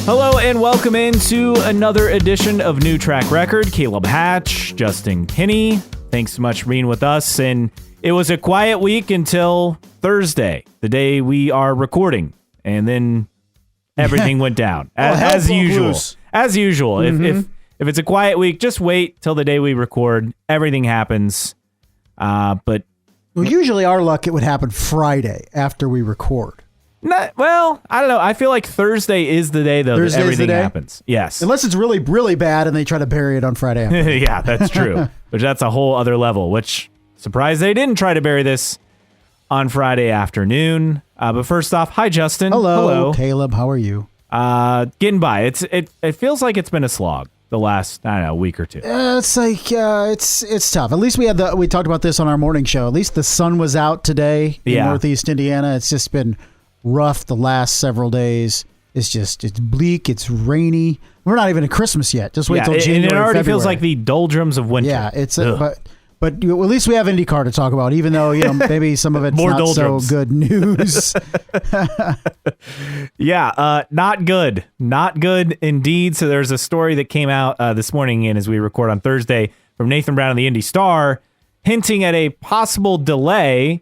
Hello and welcome into another edition of New Track Record. Caleb Hatch, Justin Kinney. Thanks so much for being with us. And it was a quiet week until Thursday, the day we are recording. And then everything went down as usual. As usual. Mm-hmm. If it's a quiet week, just wait till the day we record. Everything happens. But usually our luck, it would happen Friday after we record. Well, I don't know. I feel like Thursday is the day, though, that everything happens. Yes. Unless it's really, really bad and they try to bury it on Friday afternoon. Yeah, that's true. Which that's a whole other level, which surprised they didn't try to bury this on Friday afternoon. But first off, hi, Justin. Hello. Caleb, how are you? Getting by. It feels like it's been a slog the last, I don't know, week or two. It's like, it's tough. At least we talked about this on our morning show. At least the sun was out today in Northeast Indiana. It's just been rough the last several days. It's bleak. It's rainy. We're not even at Christmas yet. Just wait till January. And it already February. Feels like the doldrums of winter. Yeah, but at least we have IndyCar to talk about, even though maybe some of it's not doldrums. So good news. Not good indeed. So there's a story that came out this morning, and as we record on Thursday, from Nathan Brown of the Indy Star, hinting at a possible delay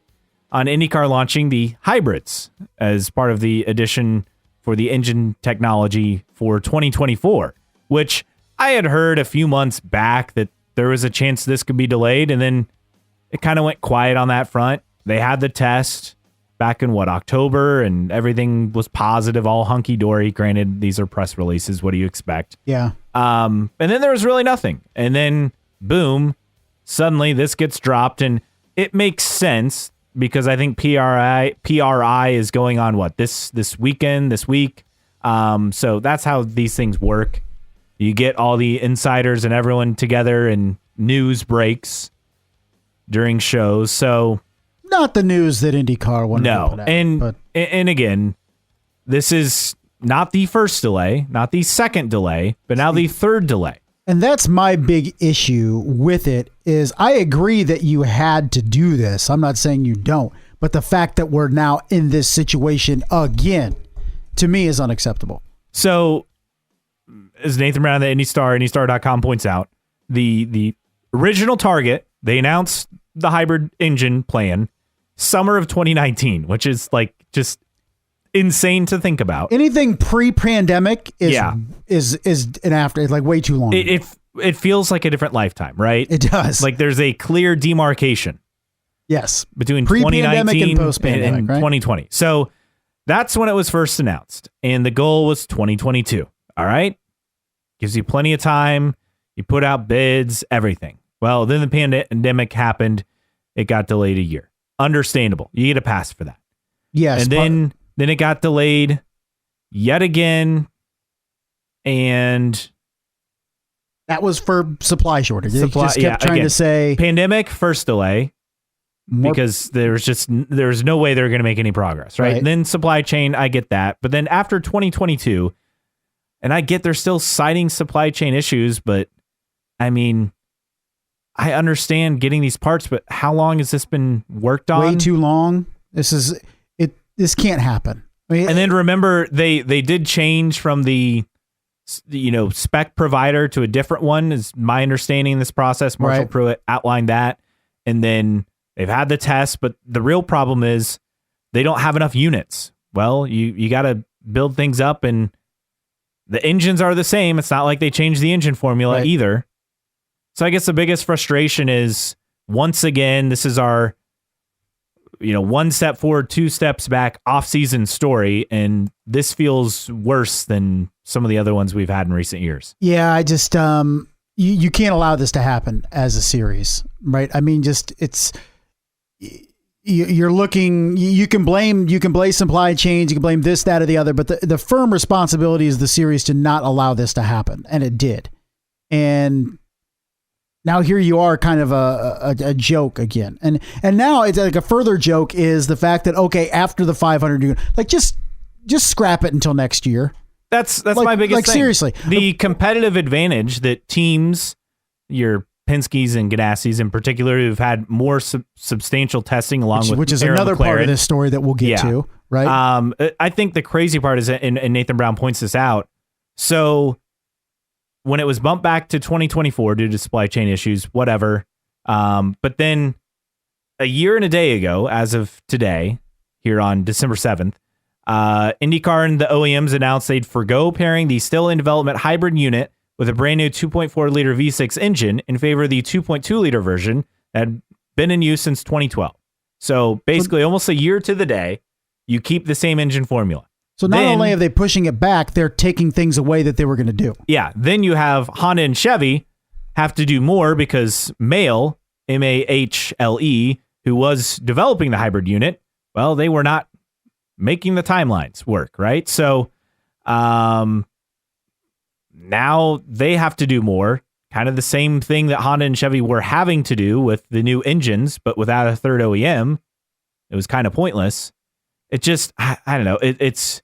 on IndyCar launching the hybrids as part of the addition for the engine technology for 2024, which I had heard a few months back that there was a chance this could be delayed, and then it kind of went quiet on that front. They had the test back in, October, and everything was positive, all hunky-dory. Granted, these are press releases. What do you expect? Yeah. And then there was really nothing. And then, boom, suddenly this gets dropped, and it makes sense because I think PRI is going on this week. So that's how these things work. You get all the insiders and everyone together, and news breaks during shows. So not the news that IndyCar wanted to put out. And again, this is not the first delay, not the second delay, but now the third delay. And that's my big issue with it is I agree that you had to do this. I'm not saying you don't, but the fact that we're now in this situation again, to me, is unacceptable. So, as Nathan Brown of the Indy Star, IndyStar.com points out, the original target, they announced the hybrid engine plan summer of 2019, which is just insane to think about. Anything pre-pandemic is an after. It's way too long. It feels like a different lifetime, right? It does. There's a clear demarcation. Yes, between pre-pandemic 2019 and post-pandemic, and right? 2020. So that's when it was first announced, and the goal was 2022. All right, gives you plenty of time. You put out bids, everything. Well, then the pandemic happened. It got delayed a year. Understandable. You get a pass for that. Yes, and then it got delayed yet again, and that was for supply shortage. They just kept trying to say pandemic first delay because there's no way they're going to make any progress, right? And then supply chain, I get that, but then after 2022, and I get they're still citing supply chain issues, but I mean, I understand getting these parts, but how long has this been worked on? Way too long. This can't happen. I mean, and then remember, they did change from the spec provider to a different one, is my understanding in this process. Marshall Pruitt outlined that. And then they've had the test, but the real problem is they don't have enough units. Well, you got to build things up, and the engines are the same. It's not like they changed the engine formula either. So I guess the biggest frustration is, once again, this is our one step forward, two steps back off-season story, and this feels worse than some of the other ones we've had in recent years. Yeah, I just you can't allow this to happen as a series, right? I mean, you're looking. You can blame supply chains, you can blame this, that, or the other, but the firm responsibility is the series to not allow this to happen, and it did. And now here you are, kind of a joke again, and now it's like a further joke is the fact that after the 500, just scrap it until next year. That's my biggest thing. Seriously, the competitive advantage that teams, your Penske's and Ganassi's in particular, who've had more substantial testing which is another part of this story that we'll get to, right? I think the crazy part is, and Nathan Brown points this out, So when it was bumped back to 2024 due to supply chain issues, whatever. But then a year and a day ago, as of today, here on December 7th, IndyCar and the OEMs announced they'd forgo pairing the still in development hybrid unit with a brand new 2.4 liter V6 engine in favor of the 2.2 liter version that had been in use since 2012. So basically almost a year to the day, you keep the same engine formula. So not only are they pushing it back, they're taking things away that they were going to do. Yeah. Then you have Honda and Chevy have to do more because Mahle, M-A-H-L-E, who was developing the hybrid unit, well, they were not making the timelines work, right? So now they have to do more, kind of the same thing that Honda and Chevy were having to do with the new engines, but without a third OEM. It was kind of pointless. It just, I don't know, it's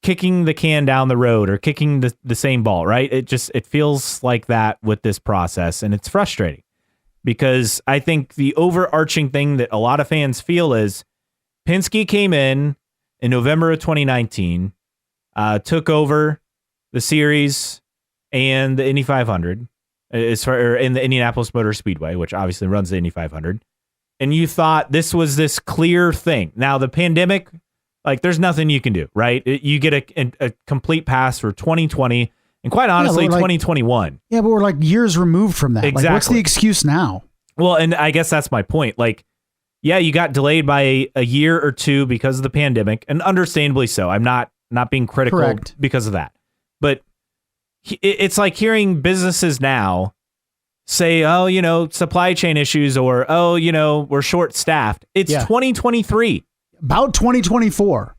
kicking the can down the road or kicking the same ball, right? It feels like that with this process, and it's frustrating because I think the overarching thing that a lot of fans feel is Penske came in November of 2019, took over the series and the Indy 500 in the Indianapolis Motor Speedway, which obviously runs the Indy 500. And you thought this was this clear thing. Now the pandemic, like there's nothing you can do, right? You get a complete pass for 2020 and quite honestly, 2021. Yeah, but we're like years removed from that. Exactly. Like, what's the excuse now? Well, and I guess that's my point. Like, yeah, you got delayed by a year or two because of the pandemic, and understandably so. I'm not being critical because of that. But it's like hearing businesses now say, oh, supply chain issues, or, oh, we're short-staffed. It's 2023. About 2024.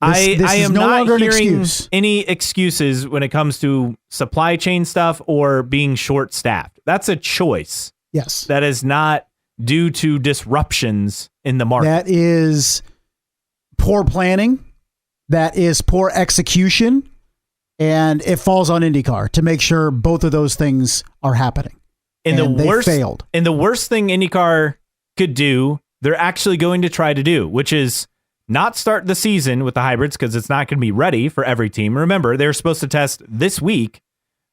This I am no not longer hearing any excuses when it comes to supply chain stuff or being short-staffed. That's a choice. Yes. That is not due to disruptions in the market. That is poor planning. That is poor execution. And it falls on IndyCar to make sure both of those things are happening. And they failed. And the worst thing IndyCar could do, they're actually going to try to do, which is not start the season with the hybrids because it's not going to be ready for every team. Remember, they're supposed to test this week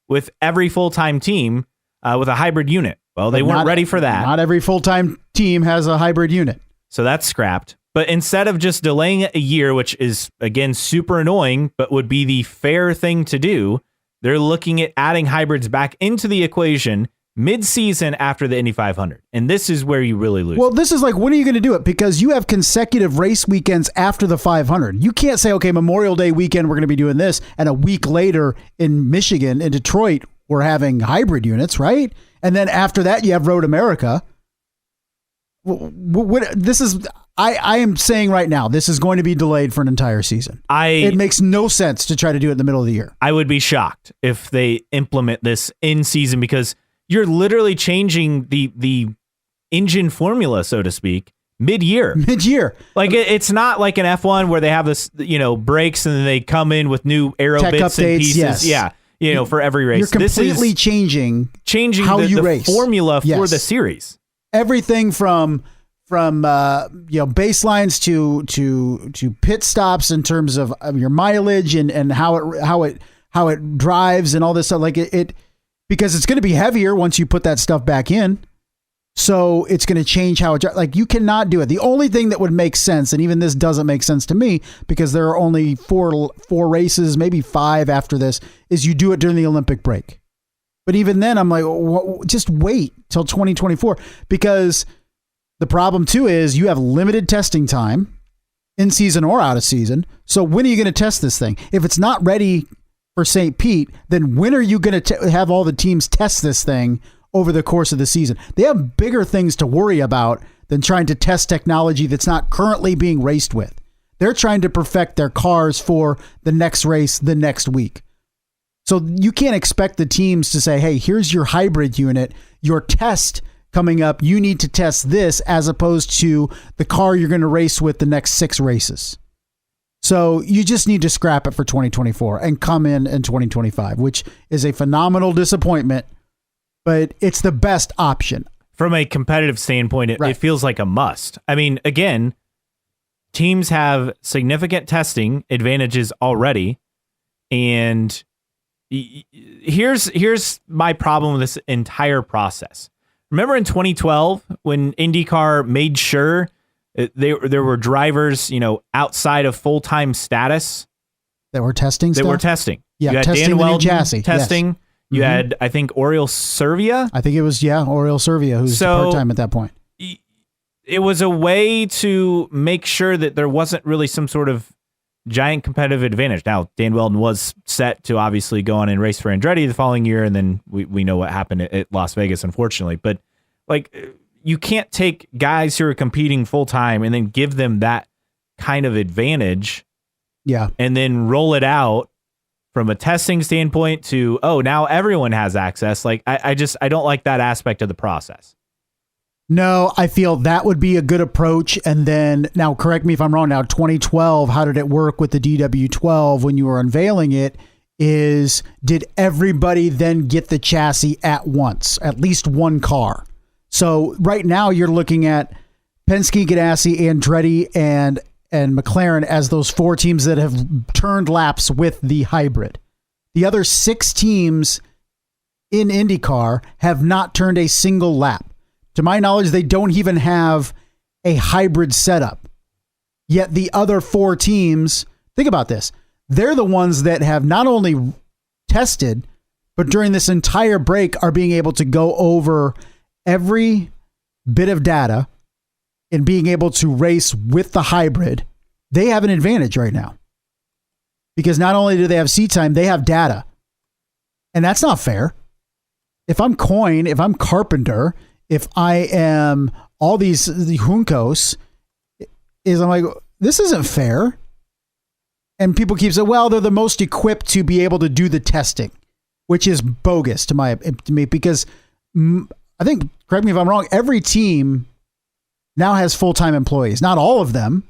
with every full-time team with a hybrid unit. Well, they weren't ready for that. Not every full-time team has a hybrid unit. So that's scrapped. But instead of just delaying it a year, which is, again, super annoying, but would be the fair thing to do, they're looking at adding hybrids back into the equation mid-season after the Indy 500. And this is where you really lose. Well, this is like, when are you going to do it? Because you have consecutive race weekends after the 500. You can't say, okay, Memorial Day weekend, we're going to be doing this. And a week later in Michigan, in Detroit, we're having hybrid units, right? And then after that, you have Road America. I am saying right now, this is going to be delayed for an entire season. It makes no sense to try to do it in the middle of the year. I would be shocked if they implement this in season because you're literally changing the engine formula, so to speak, mid-year. Like it's not like an F1 where they have this, brakes and then they come in with new aero tech bits updates, and pieces. yes. Yeah. For every race. You're completely changing how you race. Formula for the series. Everything from baselines to pit stops in terms of your mileage and how it drives and all this stuff, like it because it's going to be heavier once you put that stuff back in. So it's going to change how it, like, you cannot do it. The only thing that would make sense, and even this doesn't make sense to me because there are only four races, maybe 5 after this, is you do it during the Olympic break. But even then I'm like, just wait till 2024 because the problem too is you have limited testing time in season or out of season. So when are you going to test this thing? If it's not ready for St. Pete, then when are you going to have all the teams test this thing over the course of the season? They have bigger things to worry about than trying to test technology that's not currently being raced with. They're trying to perfect their cars for the next race the next week. So you can't expect the teams to say, hey, here's your hybrid unit, your test coming up, you need to test this as opposed to the car you're going to race with the next 6 races. So you just need to scrap it for 2024 and come in 2025, which is a phenomenal disappointment, but it's the best option. From a competitive standpoint, it feels like a must. I mean, again, teams have significant testing advantages already, and here's my problem with this entire process. Remember in 2012 when IndyCar made sure there were drivers, outside of full-time status that were testing. Were testing. Yeah, you had testing Dan the new Weldon chassis. testing. Yes. You had, I think, Oriol Servia. I think it was Oriol Servia, who's part-time at that point. It was a way to make sure that there wasn't really some sort of giant competitive advantage. Now, Dan Weldon was set to obviously go on and race for Andretti the following year, and then we know what happened at Las Vegas, unfortunately. But you can't take guys who are competing full-time and then give them that kind of advantage. Yeah. And then roll it out from a testing standpoint to, now everyone has access. I don't like that aspect of the process. No, I feel that would be a good approach. And then, now correct me if I'm wrong, now 2012, how did it work with the DW12 when you were unveiling it? Did everybody then get the chassis at once, at least one car? So right now you're looking at Penske, Ganassi, Andretti, and McLaren as those 4 teams that have turned laps with the hybrid. The other 6 teams in IndyCar have not turned a single lap. To my knowledge, they don't even have a hybrid setup. Yet the other 4 teams, think about this, they're the ones that have not only tested, but during this entire break are being able to go over every bit of data and being able to race with the hybrid. They have an advantage right now because not only do they have seat time, they have data. And that's not fair. If I'm Coyne, if I'm Carpenter, if I am all the Juncos, I'm like, this isn't fair. And people keep saying, well, they're the most equipped to be able to do the testing, which is bogus to me because I think, correct me if I'm wrong, every team now has full-time employees. Not all of them,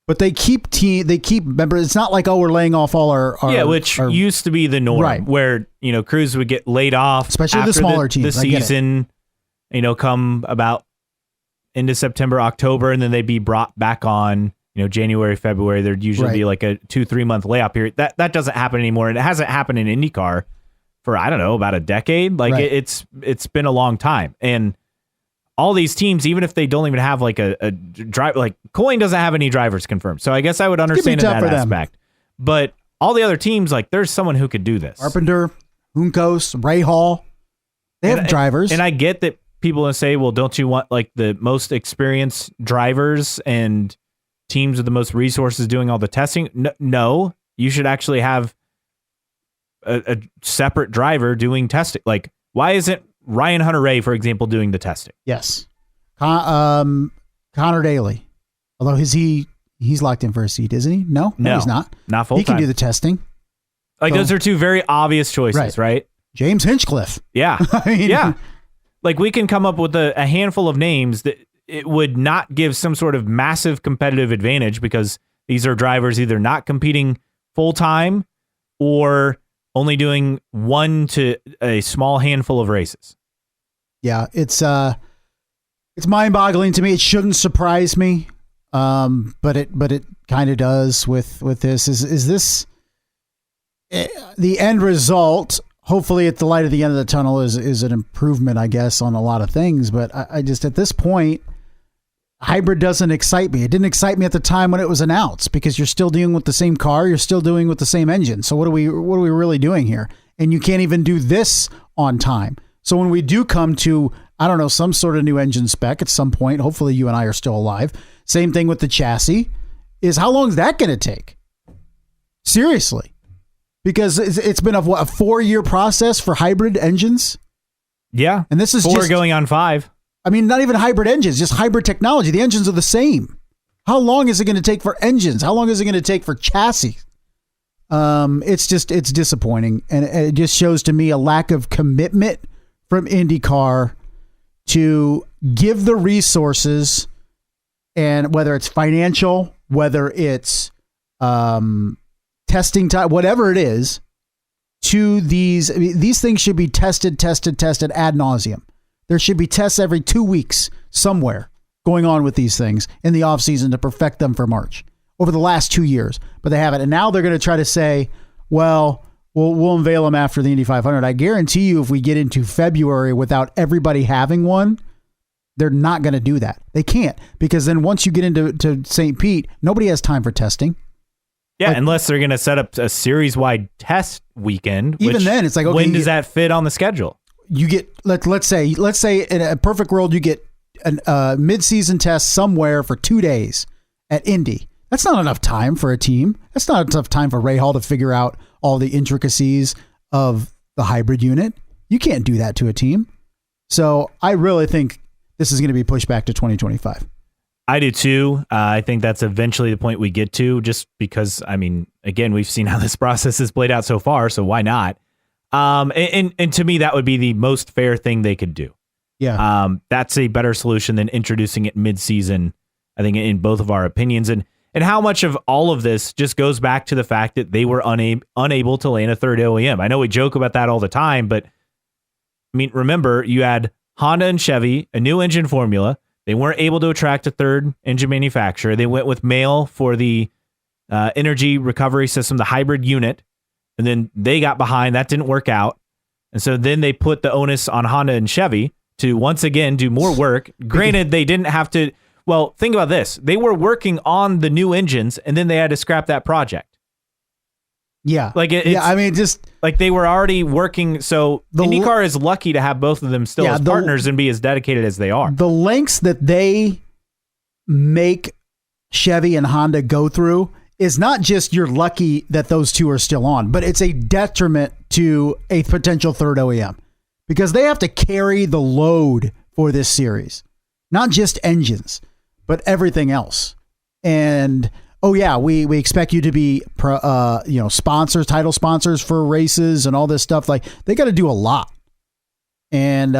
but they keep remember, it's not like, we're laying off all our which used to be the norm, right, where, crews would get laid off, especially after the smaller teams. The season, come about into September, October, and then they'd be brought back on, January, February. There'd usually be like a 2-3 month layoff period. That doesn't happen anymore. And it hasn't happened in IndyCar for, I don't know, about a decade. It's been a long time. And all these teams, even if they don't even have like a driver, like Coyne doesn't have any drivers confirmed. So I guess I would understand in that aspect. But all the other teams, there's someone who could do this. Carpenter, Juncos, Ray Hall, they have drivers. And I get that people will say, well, don't you want the most experienced drivers and teams with the most resources doing all the testing? No, you should actually have a separate driver doing testing. Why isn't Ryan Hunter-Reay, for example, doing the testing? Yes. Connor Daly. Although he's locked in for a seat, isn't he? No, he's not. Not full time. He can do the testing. Those are 2 very obvious choices, right? James Hinchcliffe. Yeah. Yeah. We can come up with a handful of names that it would not give some sort of massive competitive advantage because these are drivers either not competing full time or only doing 1 to a small handful of races. Yeah, it's mind-boggling to me. It shouldn't surprise me, but it kind of does with this. Is this the end result? Hopefully, at the light of the end of the tunnel is an improvement, I guess, on a lot of things. But I just at this point, hybrid doesn't excite me. It didn't excite me at the time when it was announced because you're still dealing with the same car, you're still dealing with the same engine. So what are we really doing here? And you can't even do this on time. So when we do come to, I don't know, some sort of new engine spec at some point, hopefully you and I are still alive. Same thing with the chassis. Is how long is that going to take? Seriously. Because it's been a 4-year process for hybrid engines. Yeah. And this is 4 going on 5. I mean, not even hybrid engines, just hybrid technology. The engines are the same. How long is it going to take for engines? How long is it going to take for chassis? It's disappointing. And it just shows to me a lack of commitment from IndyCar to give the resources, and whether it's financial, whether it's testing time, whatever it is, to these. I mean, these things should be tested ad nauseum. There should be tests every 2 weeks somewhere going on with these things in the off season to perfect them for March over the last 2 years, but they haven't. And now they're going to try to say, well, we'll unveil them after the Indy 500. I guarantee you, if we get into February without everybody having one, they're not going to do that. They can't, because then once you get into St. Pete, nobody has time for testing. Yeah, unless they're going to set up a series-wide test weekend. Even then, it's like, okay, when does that fit on the schedule? You get let's say in a perfect world, you get a mid-season test somewhere for 2 days at Indy. That's not enough time for a team. That's not enough time for Ray Hall to figure out all the intricacies of the hybrid unit. You can't do that to a team. So I really think this is going to be pushed back to 2025. I do too. I think that's eventually the point we get to, just because, I mean, again, we've seen how this process has played out so far, so why not? And to me, that would be the most fair thing they could do. Yeah. That's a better solution than introducing it mid-season, I think, in both of our opinions. And how much of all of this just goes back to the fact that they were unable to land a third OEM. I know we joke about that all the time, but I mean, remember, you had Honda and Chevy, a new engine formula. They weren't able to attract a third engine manufacturer. They went with Mahle for the energy recovery system, the hybrid unit, and then they got behind. That didn't work out. And so then they put the onus on Honda and Chevy to once again do more work. Granted, they didn't have to. Well, think about this. They were working on the new engines, and then they had to scrap that project. Yeah. I mean, just like they were already working. So IndyCar is lucky to have both of them still as partners and be as dedicated as they are. The lengths that they make Chevy and Honda go through is not just you're lucky that those two are still on, but it's a detriment to a potential third OEM, because they have to carry the load for this series, not just engines, but everything else. And oh yeah, we expect you to be sponsors, title sponsors for races and all this stuff. Like, they got to do a lot. And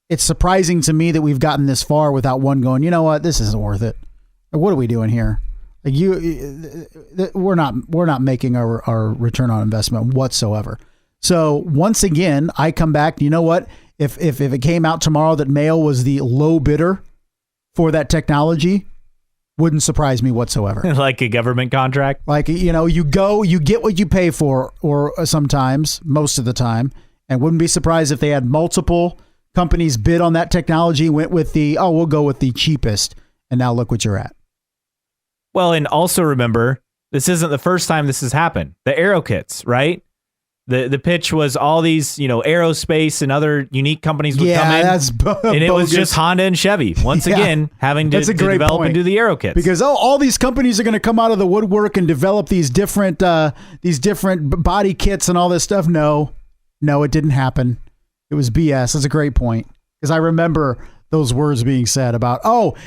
it's surprising to me that we've gotten this far without one going, you know what, this isn't worth it. What are we doing here? Like, we're not making our return on investment whatsoever. So once again, I come back. You know what? If it came out tomorrow that Mahle was the low bidder for that technology, wouldn't surprise me whatsoever. Like a government contract? Like, you get what you pay for, or sometimes, most of the time, and wouldn't be surprised if they had multiple companies bid on that technology, went with we'll go with the cheapest, and now look what you're at. Well, and also remember, this isn't the first time this has happened. The aero kits, right? The pitch was all these, aerospace and other unique companies would come in, and it was just Honda and Chevy once again having to develop and do the aero kits, because all these companies are going to come out of the woodwork and develop these different body kits and all this stuff. No, it didn't happen. It was BS. That's a great point, because I remember those words being said about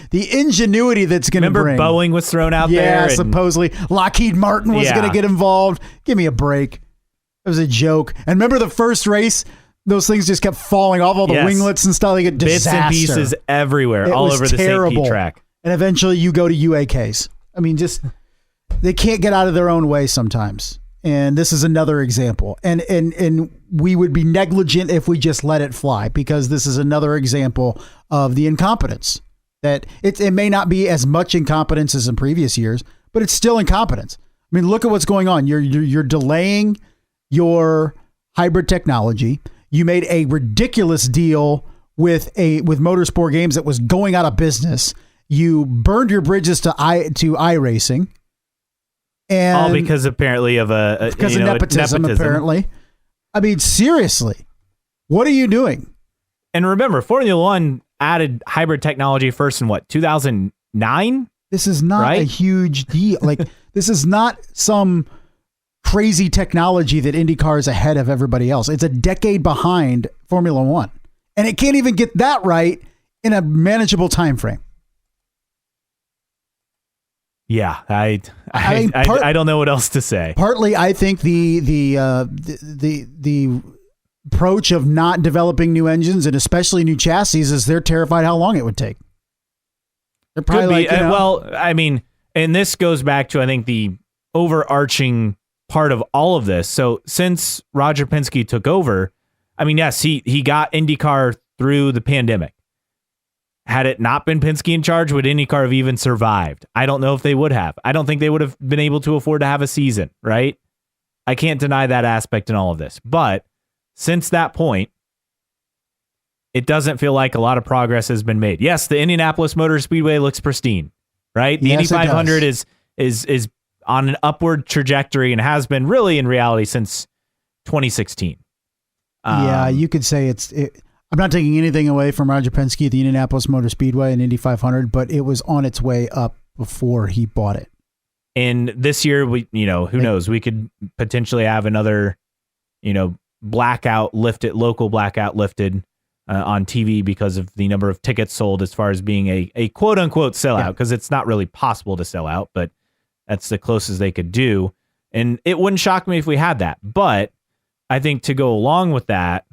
the ingenuity that's going to bring. Remember Boeing was thrown out there. Yeah, supposedly Lockheed Martin was going to get involved. Give me a break. It was a joke. And remember the first race? Those things just kept falling off, all the winglets and stuff. Like a disaster. Bits and pieces everywhere, all over the St. Pete track. And eventually you go to UAKs. I mean, just they can't get out of their own way sometimes. And this is another example. And we would be negligent if we just let it fly, because this is another example of the incompetence. That it may not be as much incompetence as in previous years, but it's still incompetence. I mean, look at what's going on. You're delaying your hybrid technology. You made a ridiculous deal with Motorsport Games that was going out of business. You burned your bridges to iRacing, and all because apparently of nepotism. Apparently, I mean, seriously, what are you doing? And remember, Formula One added hybrid technology first in 2009. This is not a huge deal. Like, this is not some crazy technology that IndyCar is ahead of everybody else. It's a decade behind Formula One, and it can't even get that right in a manageable time frame. Yeah, I don't know what else to say. Partly, I think the approach of not developing new engines and especially new chassis is they're terrified how long it would take. They're probably well, I mean, and this goes back to, I think, the overarching part of all of this. So since Roger Penske took over, I mean, yes, he got IndyCar through the pandemic. Had it not been Penske in charge, would IndyCar have even survived? I don't know if they would have. I don't think they would have been able to afford to have a season, right? I can't deny that aspect in all of this. But since that point, it doesn't feel like a lot of progress has been made. Yes, the Indianapolis Motor Speedway looks pristine, right? The Indy 500 is on an upward trajectory and has been really in reality since 2016. Yeah, you could say I'm not taking anything away from Roger Penske at the Indianapolis Motor Speedway and Indy 500, but it was on its way up before he bought it. And this year, who knows? We could potentially have another, local blackout lifted on TV because of the number of tickets sold as far as being a quote unquote sellout, because it's not really possible to sell out, but that's the closest they could do. And it wouldn't shock me if we had that. But I think to go along with that,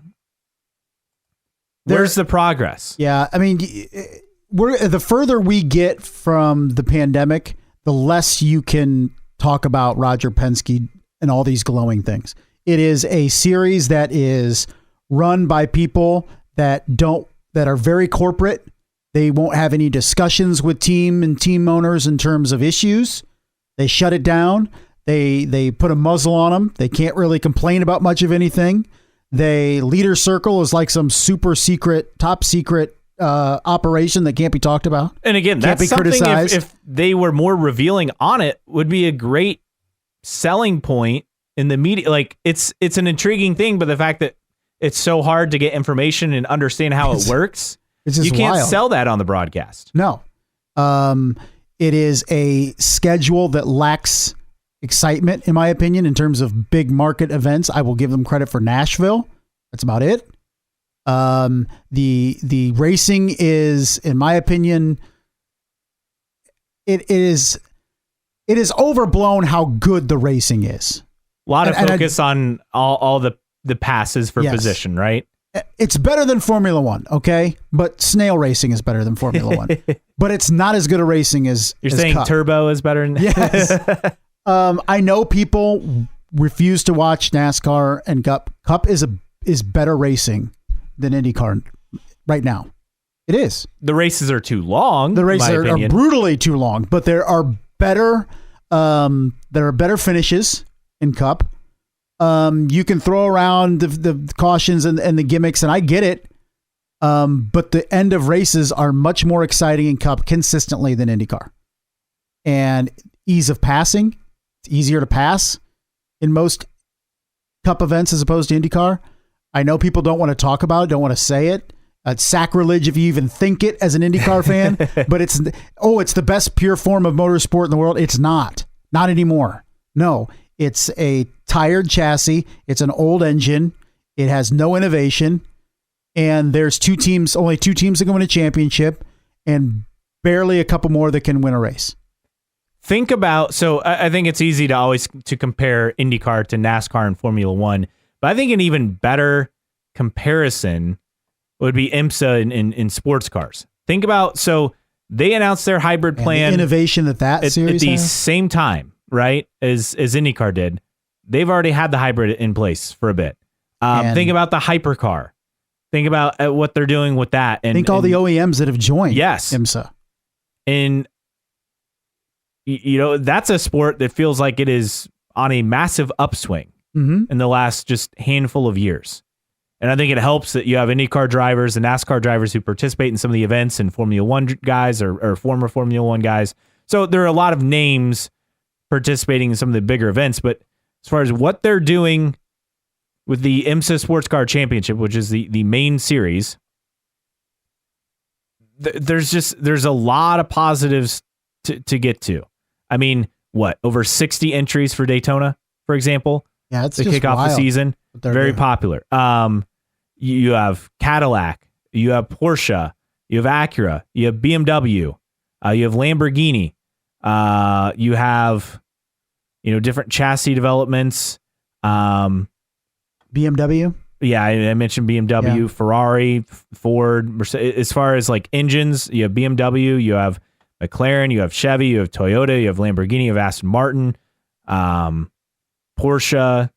where's the progress? Yeah, I mean, the further we get from the pandemic, the less you can talk about Roger Penske and all these glowing things. It is a series that is run by people that are very corporate. They won't have any discussions with team and team owners in terms of issues. They shut it down. They put a muzzle on them. They can't really complain about much of anything. Leader Circle is like some super secret, top secret operation that can't be talked about. And again, that's something if they were more revealing on it would be a great selling point in the media. Like it's an intriguing thing, but the fact that it's so hard to get information and understand how it works, you can't sell that on the broadcast. No. It is a schedule that lacks excitement, in my opinion, in terms of big market events. I will give them credit for Nashville. That's about it. The racing is, in my opinion, it is overblown how good the racing is. A lot of focus on all the passes for position, right? It's better than Formula One, okay? But snail racing is better than Formula One. But it's not as good a racing as You're saying Cup. Turbo is better than Yes. I know people refuse to watch NASCAR and Cup. Cup is better racing than IndyCar right now. It is. The races are too long. The races are brutally too long, but there are better finishes in Cup. You can throw around the cautions and the gimmicks, and I get it. But the end of races are much more exciting in Cup consistently than IndyCar. And ease of passing, it's easier to pass in most Cup events as opposed to IndyCar. I know people don't want to talk about it, don't want to say it. It's sacrilege if you even think it as an IndyCar fan, but it's the best pure form of motorsport in the world. It's not anymore. No, it's a tired chassis. It's an old engine. It has no innovation. And there's only two teams that can win a championship and barely a couple more that can win a race. So I think it's easy to always to compare IndyCar to NASCAR and Formula One, but I think an even better comparison would be IMSA in sports cars. Think about, so they announced their hybrid plan. The innovation that series at the same time, right, as IndyCar did. They've already had the hybrid in place for a bit. Think about the hypercar. Think about what they're doing with that. And all the OEMs that have joined IMSA. And, that's a sport that feels like it is on a massive upswing in the last just handful of years. And I think it helps that you have IndyCar drivers and NASCAR drivers who participate in some of the events, and Formula One guys or former Formula One guys. So there are a lot of names participating in some of the bigger events. But as far as what they're doing with the IMSA Sports Car Championship, which is the main series, there's a lot of positives to get to. I mean, over 60 entries for Daytona, for example, it's to kick off the season. Very popular. You have Cadillac, you have Porsche, you have Acura, you have BMW, you have Lamborghini, you have different chassis developments. BMW. Yeah, I mentioned BMW, Ferrari, Ford, Mercedes. As far as like engines, you have BMW, you have McLaren, you have Chevy, you have Toyota, you have Lamborghini, you have Aston Martin, Porsche.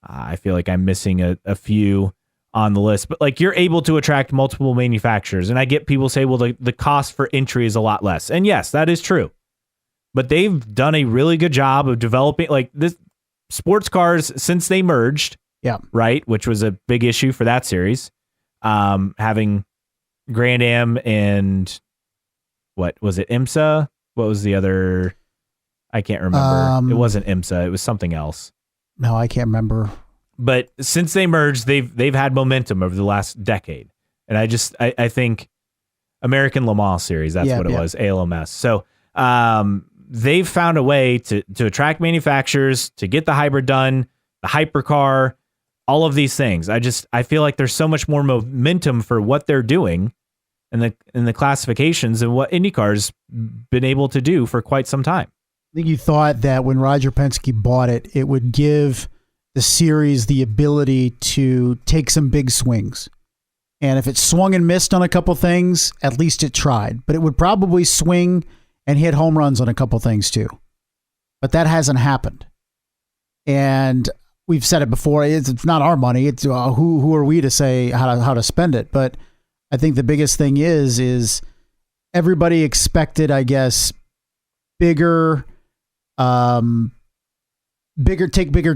I feel like I'm missing a few on the list, but like you're able to attract multiple manufacturers. And I get people say, well, the cost for entry is a lot less. And yes, that is true. But they've done a really good job of developing like this. sports cars, since they merged, right, which was a big issue for that series, having Grand Am and what was it, IMSA? What was the other? I can't remember. It wasn't IMSA. It was something else. No, I can't remember. But since they merged, they've had momentum over the last decade, and I think American Le Mans Series, that's what it was, ALMS. So they've found a way to attract manufacturers, to get the hybrid done, the hypercar, all of these things. I feel like there's so much more momentum for what they're doing in the classifications and what IndyCar's been able to do for quite some time. I think you thought that when Roger Penske bought it, it would give the series the ability to take some big swings. And if it swung and missed on a couple things, at least it tried. But it would probably swing and hit home runs on a couple things too. But that hasn't happened. And we've said it before, it's not our money. It's who are we to say how to spend it? But I think the biggest thing is everybody expected, I guess, bigger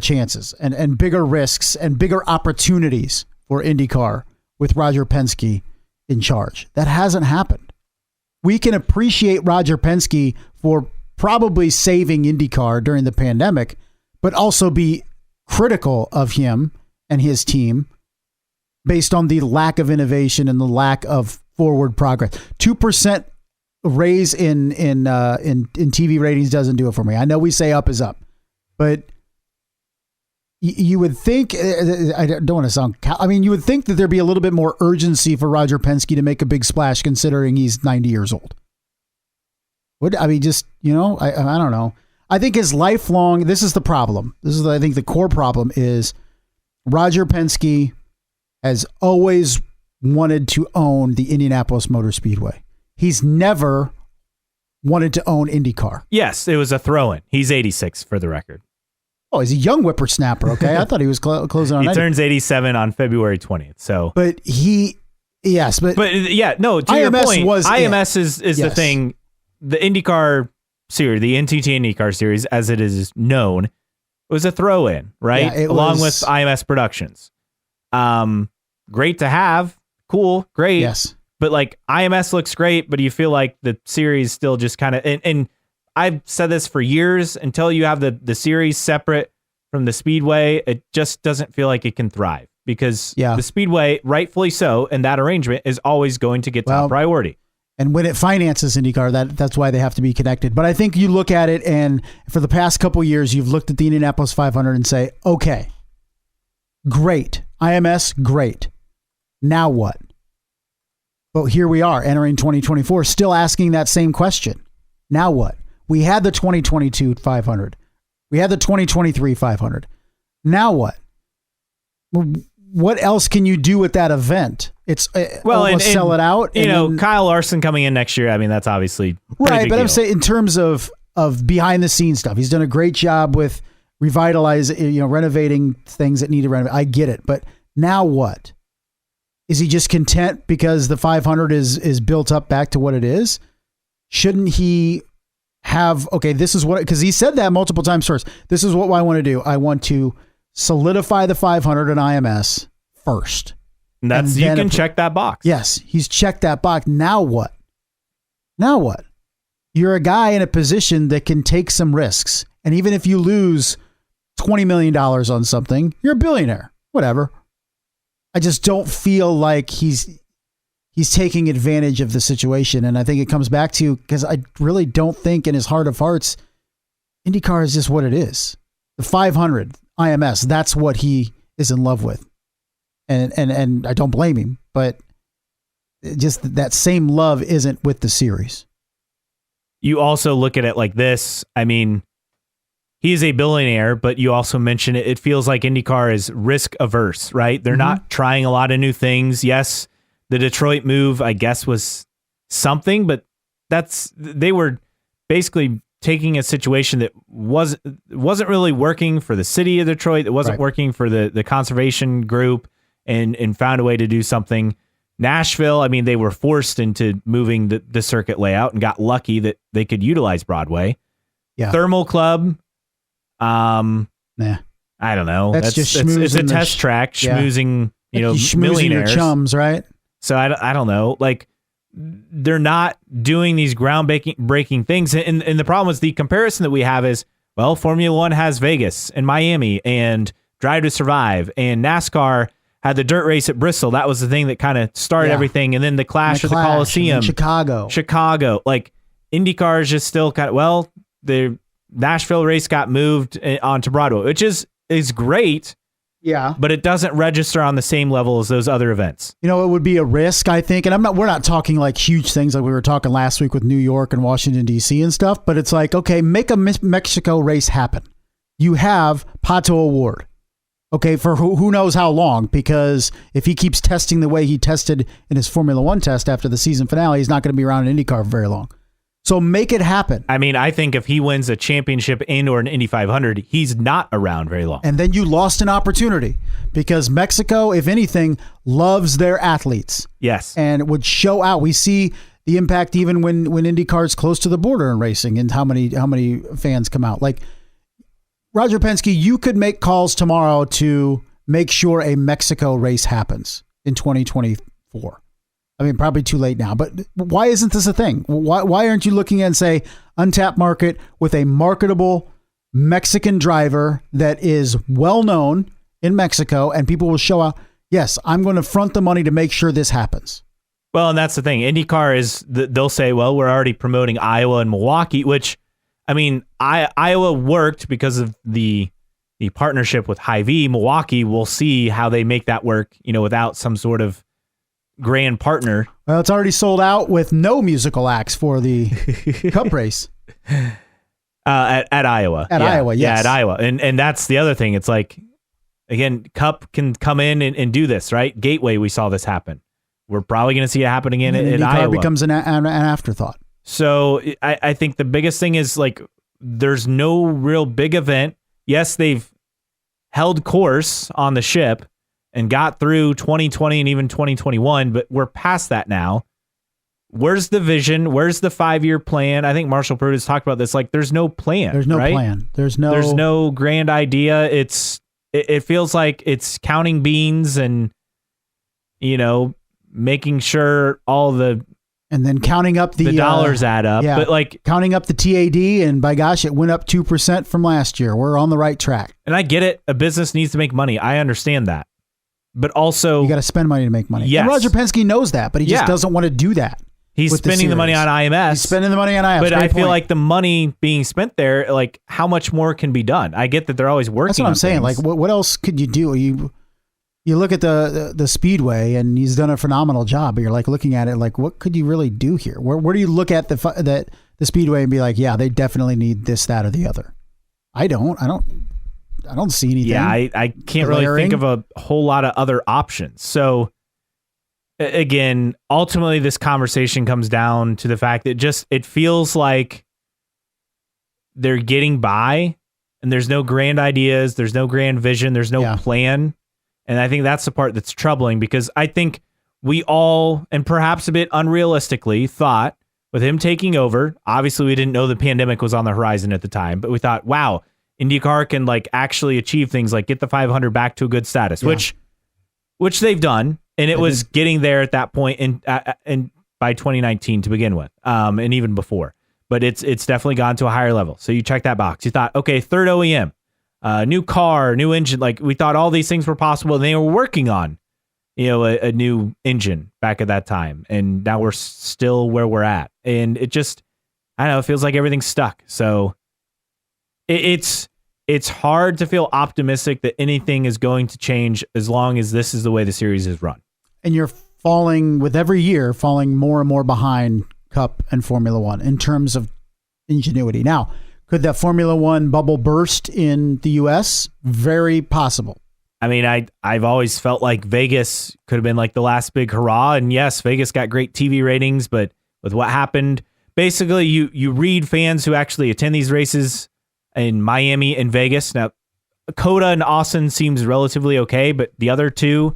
chances and bigger risks and bigger opportunities for IndyCar with Roger Penske in charge. That hasn't happened. We can appreciate Roger Penske for probably saving IndyCar during the pandemic, but also be critical of him and his team based on the lack of innovation and the lack of forward progress. 2% raise in TV ratings doesn't do it for me. I know we say up is up, but you would think, I don't want to sound, you would think that there'd be a little bit more urgency for Roger Penske to make a big splash considering he's 90 years old. I don't know. I think his lifelong, this is the problem. I think the core problem is Roger Penske has always wanted to own the Indianapolis Motor Speedway. He's never wanted to own IndyCar. Yes, it was a throw-in. He's 86 for the record. Oh, he's a young whippersnapper. Okay, I thought he was closing on. He turns 87 on February 20th. So, but to your point, IMS is the thing. The IndyCar series, the NTT IndyCar series, as it is known, was a throw-in, right? Yeah, along with IMS Productions. Great to have, cool, great. Yes, but like IMS looks great, but you feel like the series still just kind of and I've said this for years, until you have the series separate from the Speedway, it just doesn't feel like it can thrive, because the Speedway, rightfully so, and that arrangement is always going to get top priority. And when it finances IndyCar, that's why they have to be connected. But I think you look at it, and for the past couple of years, you've looked at the Indianapolis 500 and say, okay, great. IMS, great. Now what? But here we are entering 2024, still asking that same question. Now what? We had the 2022 500. We had the 2023 500. Now what? What else can you do with that event? It's sell it out. Kyle Larson coming in next year. I mean, that's obviously right. But I'm saying in terms of behind the scenes stuff, he's done a great job with renovating things that need to renovate. I get it, but now what? Is he just content because the 500 is built up back to what it is? Shouldn't he have, this is what, because he said that multiple times first. This is what I want to do. I want to solidify the 500 in IMS first. And you can check that box. Yes, he's checked that box. Now what? Now what? You're a guy in a position that can take some risks. And even if you lose $20 million on something, you're a billionaire. Whatever. I just don't feel like he's taking advantage of the situation. And I think it comes back to, because I really don't think in his heart of hearts, IndyCar is just what it is. The 500 IMS, that's what he is in love with. And I don't blame him, but just that same love isn't with the series. You also look at it like this. I mean, he is a billionaire, but you also mentioned it feels like IndyCar is risk averse, right? They're not trying a lot of new things. Yes, the Detroit move, I guess, was something, but they were basically taking a situation that wasn't really working for the city of Detroit. It wasn't working for the conservation group, and found a way to do something. Nashville, I mean, they were forced into moving the circuit layout and got lucky that they could utilize Broadway. Yeah. Thermal Club, I don't know. That's just it's a schmoozing test track, schmoozing, millionaires. Your chums, right? So I don't know. Like, they're not doing these ground-breaking things. And the problem is the comparison that we have is, well, Formula One has Vegas and Miami and Drive to Survive, and NASCAR had the dirt race at Bristol. That was the thing that kind of started everything. And then the Clash of the Coliseum. Chicago. Like, IndyCar is just still kind of, the Nashville race got moved onto Broadway, which is great. Yeah. But it doesn't register on the same level as those other events. It would be a risk, I think. And we're not talking like huge things like we were talking last week with New York and Washington, D.C. and stuff. But it's like, okay, make a Mexico race happen. You have Pato O'Ward. Okay, for who knows how long, because if he keeps testing the way he tested in his Formula One test after the season finale, he's not going to be around in IndyCar for very long. So make it happen. I mean, I think if he wins a championship and or an Indy 500, he's not around very long. And then you lost an opportunity because Mexico, if anything, loves their athletes. Yes. And it would show out. We see the impact even when IndyCar is close to the border in racing and how many fans come out. Like, Roger Penske, you could make calls tomorrow to make sure a Mexico race happens in 2024. I mean, probably too late now, but why isn't this a thing? Why aren't you looking at and say untapped market with a marketable Mexican driver that is well known in Mexico, and people will show up? Yes, I'm going to front the money to make sure this happens. Well, and that's the thing. IndyCar they'll say, well, we're already promoting Iowa and Milwaukee, which, I mean, Iowa worked because of the partnership with Hy-Vee. Milwaukee, we'll see how they make that work, without some sort of grand partner. Well, it's already sold out with no musical acts for the Cup race. At Iowa. At Iowa, yes. Yeah, at Iowa. And that's the other thing. It's like, again, Cup can come in and do this, right? Gateway, we saw this happen. We're probably going to see it happen again at Iowa. Becomes an afterthought. So I think the biggest thing is, like, there's no real big event. Yes, they've held course on the ship and got through 2020 and even 2021, but we're past that now. Where's the vision? Where's the 5-year plan? I think Marshall Pruitt has talked about this. Like, there's no plan. There's no right? plan. There's no grand idea. It feels like it's counting beans and, making sure all the and then counting up the dollars add up. Yeah, but like counting up the TAD, and by gosh, it went up 2% from last year. We're on the right track. And I get it. A business needs to make money. I understand that. But also, you got to spend money to make money. Yes. And Roger Penske knows that, but he just doesn't want to do that. He's spending the money on IMS. He's spending the money on IMS. But I feel like the money being spent there, like, how much more can be done? I get that they're always working. That's what I'm saying. Things. Like, what else could you do? You look at the Speedway, and he's done a phenomenal job. But you're like looking at it, like, what could you really do here? Where do you look at the Speedway and be like, yeah, they definitely need this, that, or the other? I don't see anything. Yeah, I can't really think of a whole lot of other options. So, again, ultimately, this conversation comes down to the fact that it feels like they're getting by, and there's no grand ideas, there's no grand vision, there's no plan. And I think that's the part that's troubling, because I think we all, and perhaps a bit unrealistically, thought with him taking over, obviously we didn't know the pandemic was on the horizon at the time, but we thought, wow, IndyCar can like actually achieve things like get the 500 back to a good status, which they've done. And it was getting there at that point in by 2019 to begin with, and even before. But it's definitely gone to a higher level. So you check that box. You thought, okay, third OEM, new car, new engine. Like, we thought all these things were possible, and they were working on, a new engine back at that time. And now we're still where we're at. And it just, I don't know, it feels like everything's stuck. So it's hard to feel optimistic that anything is going to change as long as this is the way the series is run. And you're falling more and more behind Cup and Formula One in terms of ingenuity. Now, could that Formula One bubble burst in the U.S.? Very possible. I mean, I've always felt like Vegas could have been like the last big hurrah. And yes, Vegas got great TV ratings, but with what happened, basically you read fans who actually attend these races in Miami and Vegas. Now, Coda and Austin seems relatively okay, but the other two,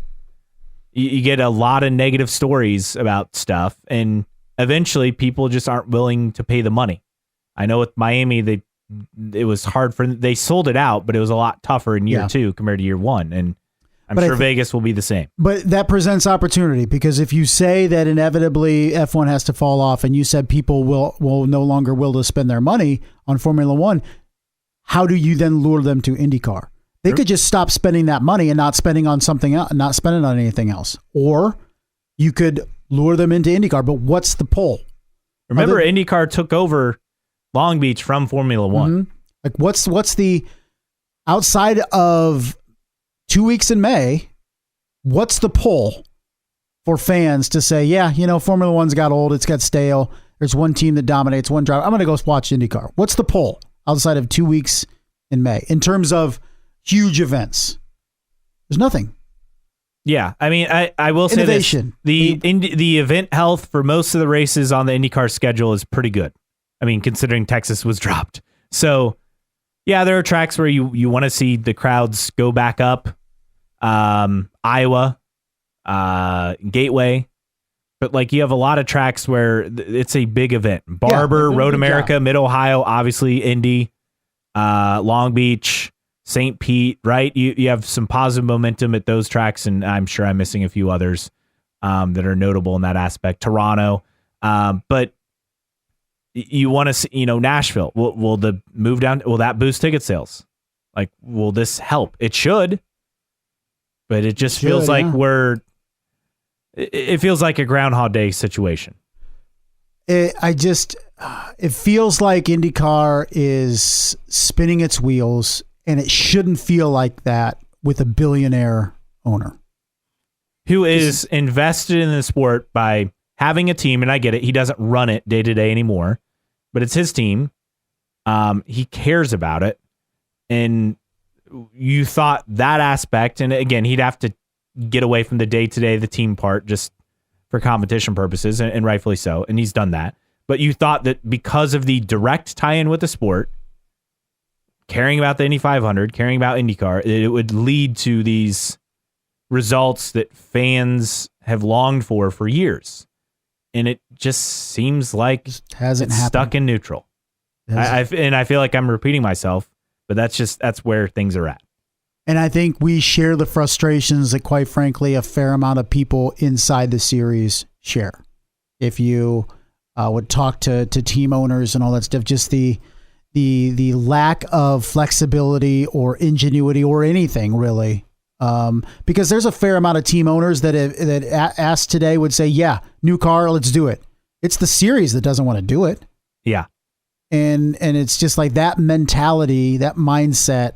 you get a lot of negative stories about stuff, and eventually people just aren't willing to pay the money. I know with Miami, they it was hard they sold it out, but it was a lot tougher in year 2 compared to year 1. And I'm sure Vegas will be the same. But that presents opportunity, because if you say that inevitably F1 has to fall off, and you said people will no longer will to spend their money on Formula One, how do you then lure them to IndyCar? They could just stop spending that money and not spending on something else, not spending on anything else. Or you could lure them into IndyCar, but what's the pull? Remember, IndyCar took over Long Beach from Formula One. Mm-hmm. Like what's the, outside of 2 weeks in May, what's the pull for fans to say, yeah, Formula One's got old, it's got stale. There's one team that dominates, one driver. I'm going to go watch IndyCar. What's the pull outside of 2 weeks in May in terms of huge events? There's nothing. Yeah, I mean, I will say Innovation. This. The event health for most of the races on the IndyCar schedule is pretty good. I mean, considering Texas was dropped. So, yeah, there are tracks where you want to see the crowds go back up. Iowa, Gateway. But, like, you have a lot of tracks where it's a big event. Barber, Road America, Mid-Ohio, obviously, Indy, Long Beach, St. Pete, right? You have some positive momentum at those tracks, and I'm sure I'm missing a few others that are notable in that aspect. Toronto. But you want to see, Nashville. Will the move down, will that boost ticket sales? Like, will this help? It should. But it just feels like it feels like a Groundhog Day situation. It feels like IndyCar is spinning its wheels, and it shouldn't feel like that with a billionaire owner who is invested in the sport by having a team. And I get it. He doesn't run it day to day anymore, but it's his team. He cares about it. And you thought that aspect, and again, he'd have to get away from the day-to-day, the team part, just for competition purposes, and rightfully so, and he's done that. But you thought that because of the direct tie-in with the sport, caring about the Indy 500, caring about IndyCar, it would lead to these results that fans have longed for years. And it just seems like it's stuck in neutral. I feel like I'm repeating myself, but that's where things are at. And I think we share the frustrations that, quite frankly, a fair amount of people inside the series share. If you would talk to team owners and all that stuff, just the lack of flexibility or ingenuity or anything really, because there's a fair amount of team owners that asked today would say, yeah, new car, let's do it. It's the series that doesn't want to do it. Yeah. And it's just like that mentality, that mindset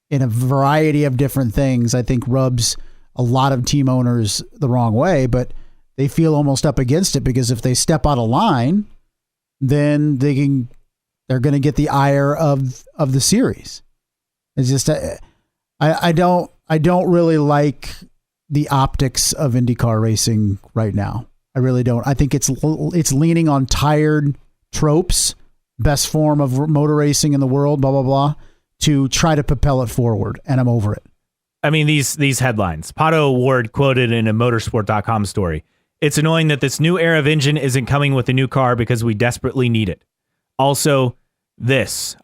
in a variety of different things, I think rubs a lot of team owners the wrong way, but they feel almost up against it because if they step out of line, then they're going to get the ire of the series. It's just, I don't really like the optics of IndyCar racing right now. I really don't. I think it's leaning on tired tropes, best form of motor racing in the world, blah, blah, blah, to try to propel it forward. And I'm over it. I mean, these headlines. Pato Award quoted in a motorsport.com story. It's annoying that this new era of engine isn't coming with a new car because we desperately need it. Also, this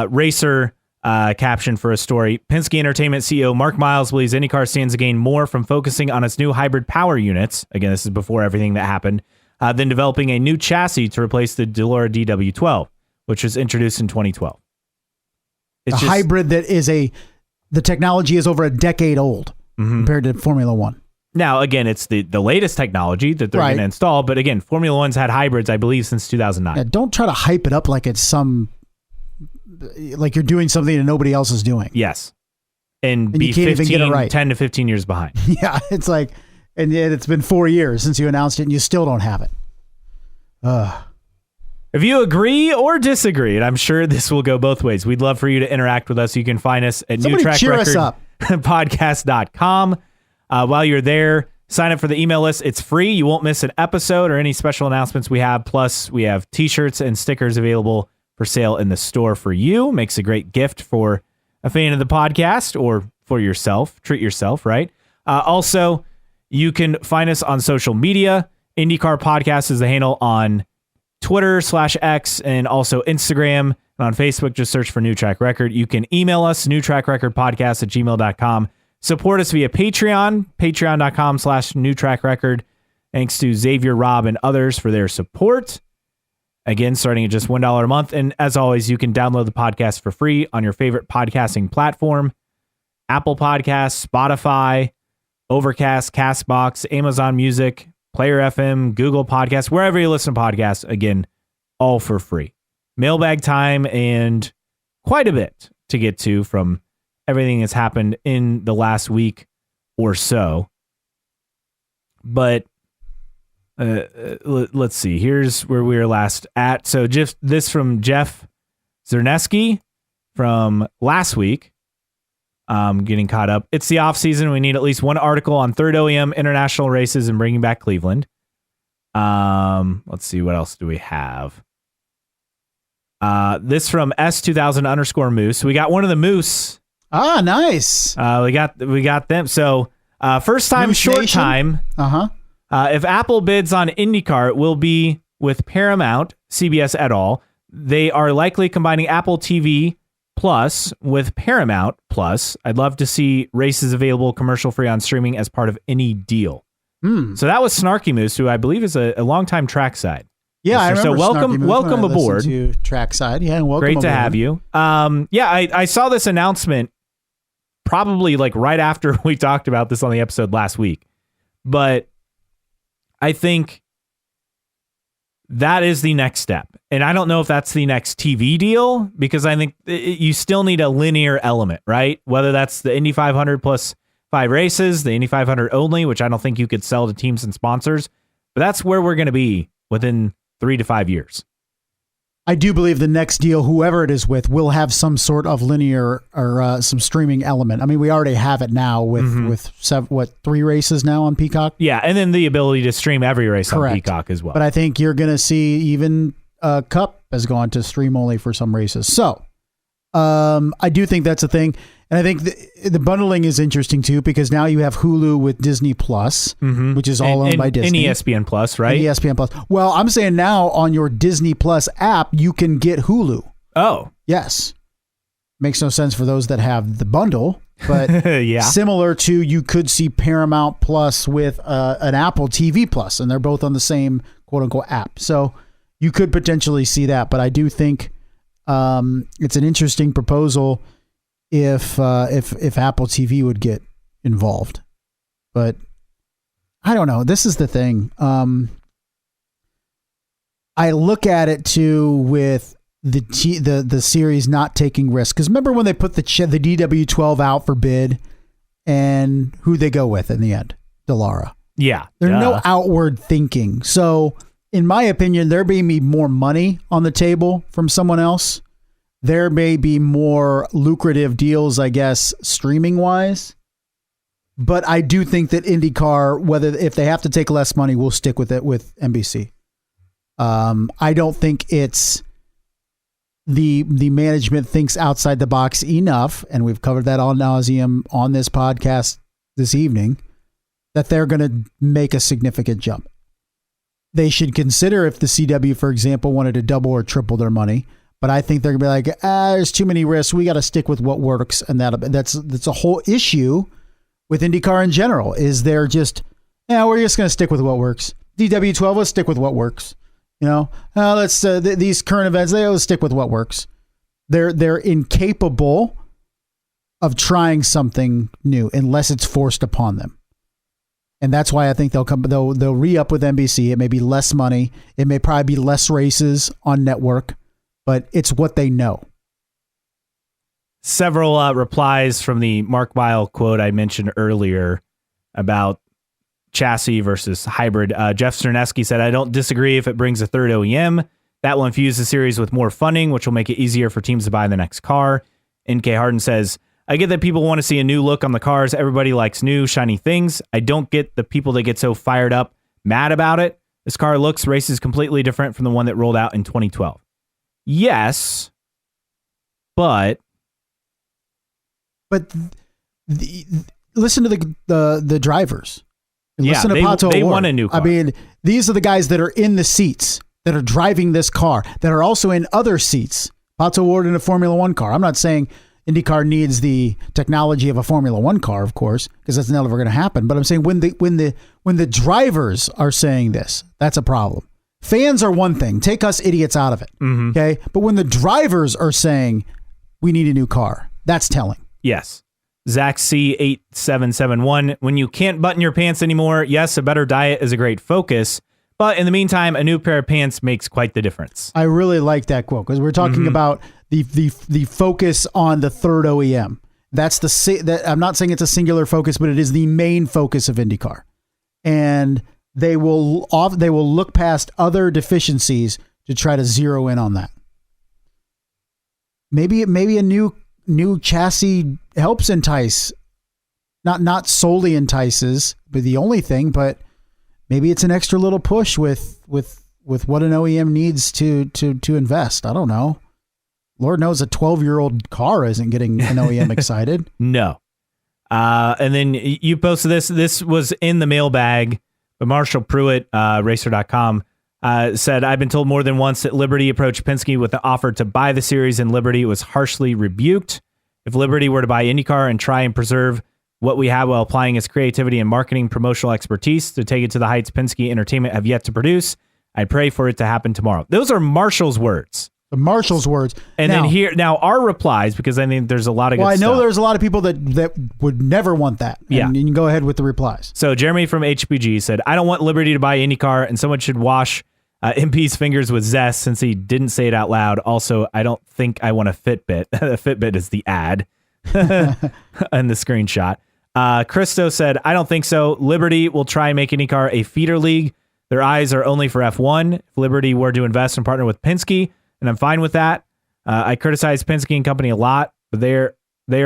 racer caption for a story. Penske Entertainment CEO Mark Miles believes IndyCar stands to gain more from focusing on its new hybrid power units. Again, this is before everything that happened. Than developing a new chassis to replace the Delora DW12, which was introduced in 2012. It's a hybrid that is the technology is over a decade old compared to Formula One. Now, again, it's the latest technology that they're going to install. But again, Formula One's had hybrids, I believe, since 2009. Yeah, don't try to hype it up like it's like you're doing something that nobody else is doing. Yes. And be 10 to 15 years behind. Yeah, it's like, and yet it's been 4 years since you announced it and you still don't have it. If you agree or disagree, and I'm sure this will go both ways, we'd love for you to interact with us. You can find us at newtrackrecordpodcast.com. While you're there, sign up for the email list. It's free. You won't miss an episode or any special announcements we have. Plus, we have t-shirts and stickers available for sale in the store for you. Makes a great gift for a fan of the podcast or for yourself. Treat yourself, right? Also, you can find us on social media. IndyCar Podcast is the handle on Twitter /X and also Instagram. And on Facebook, just search for New Track Record. You can email us, newtrackrecordpodcast@gmail.com. Support us via Patreon, patreon.com/newtrackrecord. Thanks to Xavier, Rob, and others for their support. Again, starting at just $1 a month. And as always, you can download the podcast for free on your favorite podcasting platform. Apple Podcasts, Spotify, Overcast, CastBox, Amazon Music, Player FM, Google Podcasts, wherever you listen to podcasts. Again, all for free. Mailbag time and quite a bit to get to from everything that's happened in the last week or so. But let's see. Here's where we were last at. So just this from Jeff Zerneski from last week. Getting caught up. It's the off season. We need at least one article on third OEM international races and bringing back Cleveland. Let's see. What else do we have? This from S2000_Moose. We got one of the Moose. Ah, nice. We got them. So, first time, Moose short Nation? time. If Apple bids on IndyCar, it will be with Paramount, CBS et al. They are likely combining Apple TV Plus with Paramount Plus. I'd love to see races available commercial free on streaming as part of any deal. So that was Snarky Moose, who I believe is a longtime trackside. Yeah, I remember. So welcome aboard to Trackside. Yeah, welcome. Great to aboard. have you. I saw this announcement probably like right after we talked about this on the episode last week, but I think that is the next step. And I don't know if that's the next TV deal, because I think you still need a linear element, right? Whether that's the Indy 500 plus 5 races, the Indy 500 only, which I don't think you could sell to teams and sponsors, but that's where we're going to be within 3 to 5 years. I do believe the next deal, whoever it is with, will have some sort of linear or some streaming element. I mean, we already have it now with 3 races now on Peacock? Yeah, and then the ability to stream every race on Peacock as well. But I think you're going to see even Cup has gone to stream only for some races. So I do think that's a thing. And I think the bundling is interesting too, because now you have Hulu with Disney Plus, which is all owned by Disney. And ESPN Plus, right? And ESPN Plus. Well, I'm saying now on your Disney Plus app, you can get Hulu. Oh. Yes. Makes no sense for those that have the bundle, but yeah. Similar to you could see Paramount Plus with an Apple TV Plus, and they're both on the same quote unquote app. So you could potentially see that, but I do think it's an interesting proposal if Apple TV would get involved. But I don't know. This is the thing. I look at it too with the series not taking risks, because remember when they put the DW12 out for bid, and who they go with in the end? Dallara. Yeah. There's no outward thinking. So in my opinion, there may be more money on the table from someone else. There may be more lucrative deals, I guess, streaming wise. But I do think that IndyCar, if they have to take less money, will stick with it with NBC. I don't think it's the management thinks outside the box enough, and we've covered that ad nauseum on this podcast this evening, that they're going to make a significant jump. They should consider if the CW, for example, wanted to double or triple their money. But I think they're going to be like, there's too many risks. We got to stick with what works. And that's a whole issue with IndyCar in general, is they're just, we're just going to stick with what works. DW12, let's stick with what works. These current events, let's stick with what works. They're incapable of trying something new unless it's forced upon them. And that's why I think they'll re-up with NBC. It may be less money. It may probably be less races on network, but it's what they know. Several replies from the Mark Weil quote I mentioned earlier about chassis versus hybrid. Jeff Cerneski said, I don't disagree if it brings a third OEM. That will infuse the series with more funding, which will make it easier for teams to buy the next car. NK Harden says, I get that people want to see a new look on the cars. Everybody likes new, shiny things. I don't get the people that get so fired up, mad about it. This car races completely different from the one that rolled out in 2012. Yes, but listen to the drivers. Listen to Pato they O'Ward. want a new car. I mean, these are the guys that are in the seats, that are driving this car, that are also in other seats Pato O'Ward in a Formula One car. I'm not saying IndyCar needs the technology of a Formula One car, of course, because that's never going to happen. But I'm saying when the drivers are saying this, that's a problem. Fans are one thing. Take us idiots out of it. Mm-hmm. Okay. But when the drivers are saying we need a new car, that's telling. Yes. Zach C8771. When you can't button your pants anymore, yes, a better diet is a great focus. But in the meantime, a new pair of pants makes quite the difference. I really like that quote because we're talking about the focus on the third OEM. That's that I'm not saying it's a singular focus, but it is the main focus of IndyCar. And they will look past other deficiencies to try to zero in on that. Maybe a new chassis helps entice, not solely entices, but the only thing, but maybe it's an extra little push with what an OEM needs to invest. I don't know. Lord knows a 12-year-old car isn't getting an OEM excited. No. And then you posted this. This was in the mailbag, but Marshall Pruitt, racer.com, said, I've been told more than once that Liberty approached Penske with the offer to buy the series, and Liberty was harshly rebuked. If Liberty were to buy IndyCar and try and preserve what we have while applying its creativity and marketing promotional expertise to take it to the heights Penske Entertainment have yet to produce, I pray for it to happen tomorrow. Those are Marshall's words. The Marshall's words. And then our replies, because I think there's a lot of good stuff. Well, I know there's a lot of people that would never want that. And you can go ahead with the replies. So Jeremy from HPG said, I don't want Liberty to buy IndyCar, and someone should wash MP's fingers with zest since he didn't say it out loud. Also, I don't think I want a Fitbit. The Fitbit is the ad and the screenshot. Christo said, I don't think so. Liberty will try and make IndyCar a feeder league. Their eyes are only for F1. If Liberty were to invest and partner with Penske, and I'm fine with that. I criticize Penske and company a lot, but they're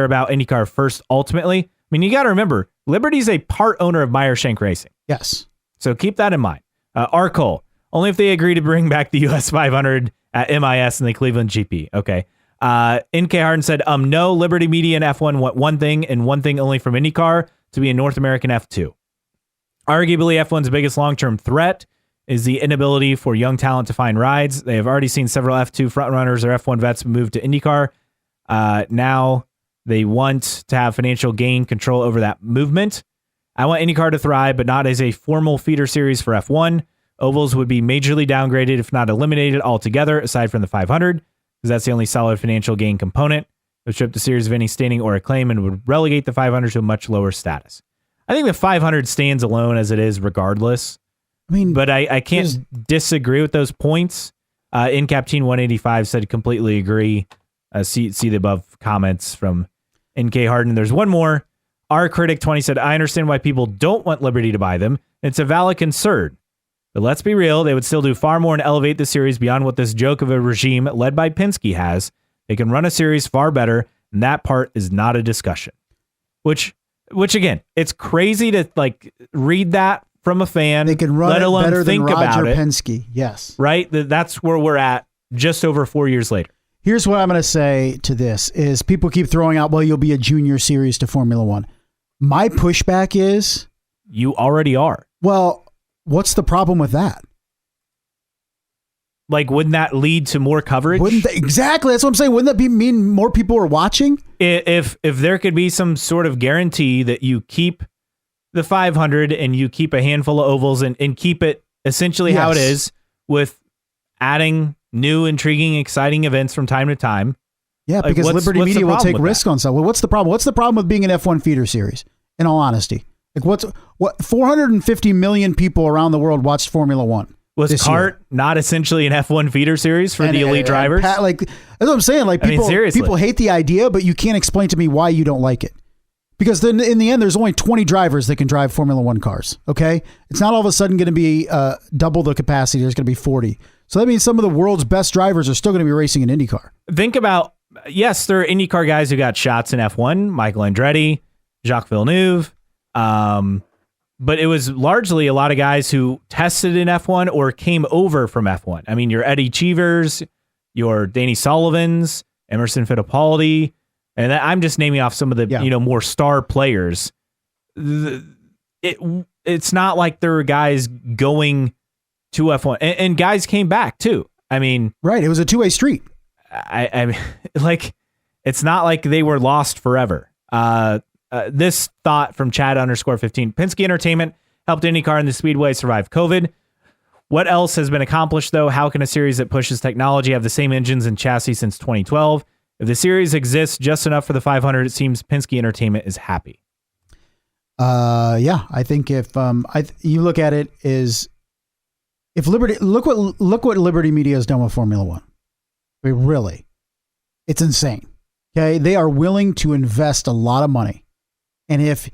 about IndyCar first ultimately. I mean, you got to remember, Liberty's a part owner of Meyer Shank Racing. Yes. So keep that in mind. R. Cole, only if they agree to bring back the US 500 at MIS and the Cleveland GP. Okay. NK Harden said, no, Liberty Media and F1 want one thing and one thing only from IndyCar, to be a North American F2. Arguably, F1's biggest long-term threat is the inability for young talent to find rides. They have already seen several F2 frontrunners or F1 vets move to IndyCar. Now they want to have financial gain control over that movement. I want IndyCar to thrive, but not as a formal feeder series for F1. Ovals would be majorly downgraded, if not eliminated altogether, aside from the 500, because that's the only solid financial gain component. It would strip the series of any standing or acclaim and would relegate the 500 to a much lower status. I think the 500 stands alone as it is regardless. I mean, but I can't disagree with those points. Incapteen 185 said completely agree. See the above comments from NK Harden. There's one more. Our Critic 20 said, I understand why people don't want Liberty to buy them. It's a valid concern. But let's be real, they would still do far more and elevate the series beyond what this joke of a regime led by Penske has. They can run a series far better, and that part is not a discussion. Which again, it's crazy to read that from a fan. They can run let alone better think than Roger about Penske. Yes. Right? That's where we're at just over 4 years later. Here's what I'm going to say to this is people keep throwing out, well, you'll be a junior series to Formula One. My pushback is... You already are. Well, what's the problem with that? Wouldn't that lead to more coverage? Exactly. That's what I'm saying. Wouldn't that mean more people are watching? If there could be some sort of guarantee that you keep the 500 and you keep a handful of ovals and keep it essentially how it is with adding new, intriguing, exciting events from time to time. Yeah, because Liberty Media will take risks on stuff. Well, what's the problem? What's the problem with being an F1 feeder series? In all honesty, what 450 million people around the world watched Formula One. Was CART not essentially an F1 feeder series for the elite drivers? That's what I'm saying. People hate the idea, but you can't explain to me why you don't like it. Because then in the end, there's only 20 drivers that can drive Formula One cars. Okay. It's not all of a sudden going to be double the capacity. There's going to be 40. So that means some of the world's best drivers are still going to be racing in IndyCar. Think about, yes, there are IndyCar guys who got shots in F1, Michael Andretti, Jacques Villeneuve. But it was largely a lot of guys who tested in F1 or came over from F1. I mean, your Eddie Cheevers, your Danny Sullivans, Emerson Fittipaldi, and I'm just naming off some of the more star players. It's not like there were guys going to F1, and guys came back too. I mean, right? It was a two-way street. I mean, like, it's not like they were lost forever. This thought from Chad_15. Penske Entertainment helped IndyCar and the Speedway survive COVID. What else has been accomplished, though? How can a series that pushes technology have the same engines and chassis since 2012? If the series exists just enough for the 500, it seems Penske Entertainment is happy. Yeah, I think if you look at it is if Liberty look what Liberty Media has done with Formula One. I mean, really, it's insane. Okay, they are willing to invest a lot of money, and if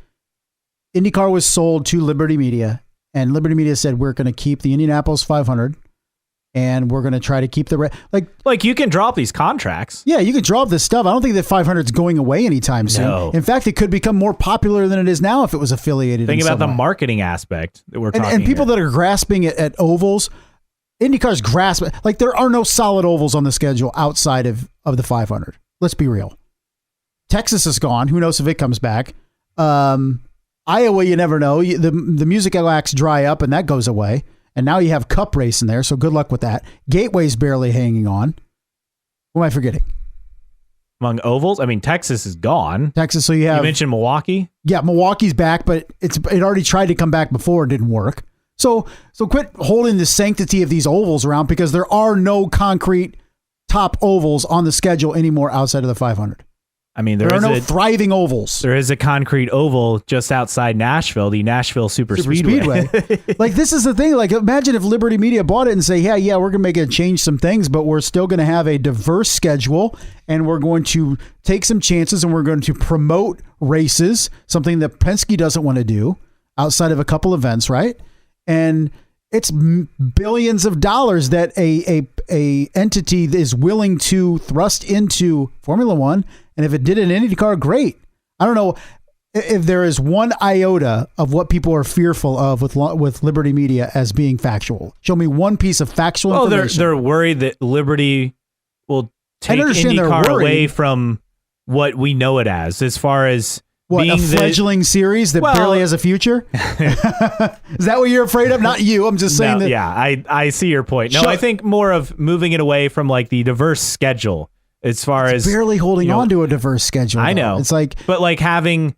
IndyCar was sold to Liberty Media, and Liberty Media said we're going to keep the Indianapolis 500. And we're going to try to keep the like you can drop these contracts. Yeah, you can drop this stuff. I don't think that 500 is going away anytime soon. No. In fact, it could become more popular than it is now if it was affiliated. Think about the marketing aspect that we're talking and people here. that are grasping at ovals. IndyCar's grasping like there are no solid ovals on the schedule outside of the 500. Let's be real. Texas is gone. Who knows if it comes back? Iowa, you never know. The music acts dry up and that goes away. And now you have Cup race in there, so good luck with that. Gateway's barely hanging on. What am I forgetting? Among ovals? I mean, Texas is gone. Texas, so you mentioned Milwaukee? Yeah, Milwaukee's back, but it already tried to come back before and didn't work. So quit holding the sanctity of these ovals around because there are no concrete top ovals on the schedule anymore outside of the 500. I mean, there are no thriving ovals. There is a concrete oval just outside Nashville, the Nashville Super Speedway. Like, this is the thing. Like, imagine if Liberty Media bought it and say, yeah, we're going to change some things, but we're still going to have a diverse schedule and we're going to take some chances and we're going to promote races, something that Penske doesn't want to do outside of a couple events, right? And it's billions of dollars that a entity is willing to thrust into Formula One. And if it did an IndyCar, great. I don't know if there is one iota of what people are fearful of with Liberty Media as being factual. Show me one piece of factual information. They're worried that Liberty will take IndyCar away from what we know it as far as being a fledgling series that barely has a future? Is that what you're afraid of? Not you. I'm just saying that. Yeah, I see your point. No, I think more of moving it away from like the diverse schedule. As far as barely holding on to a diverse schedule. I know. It's like, but like having,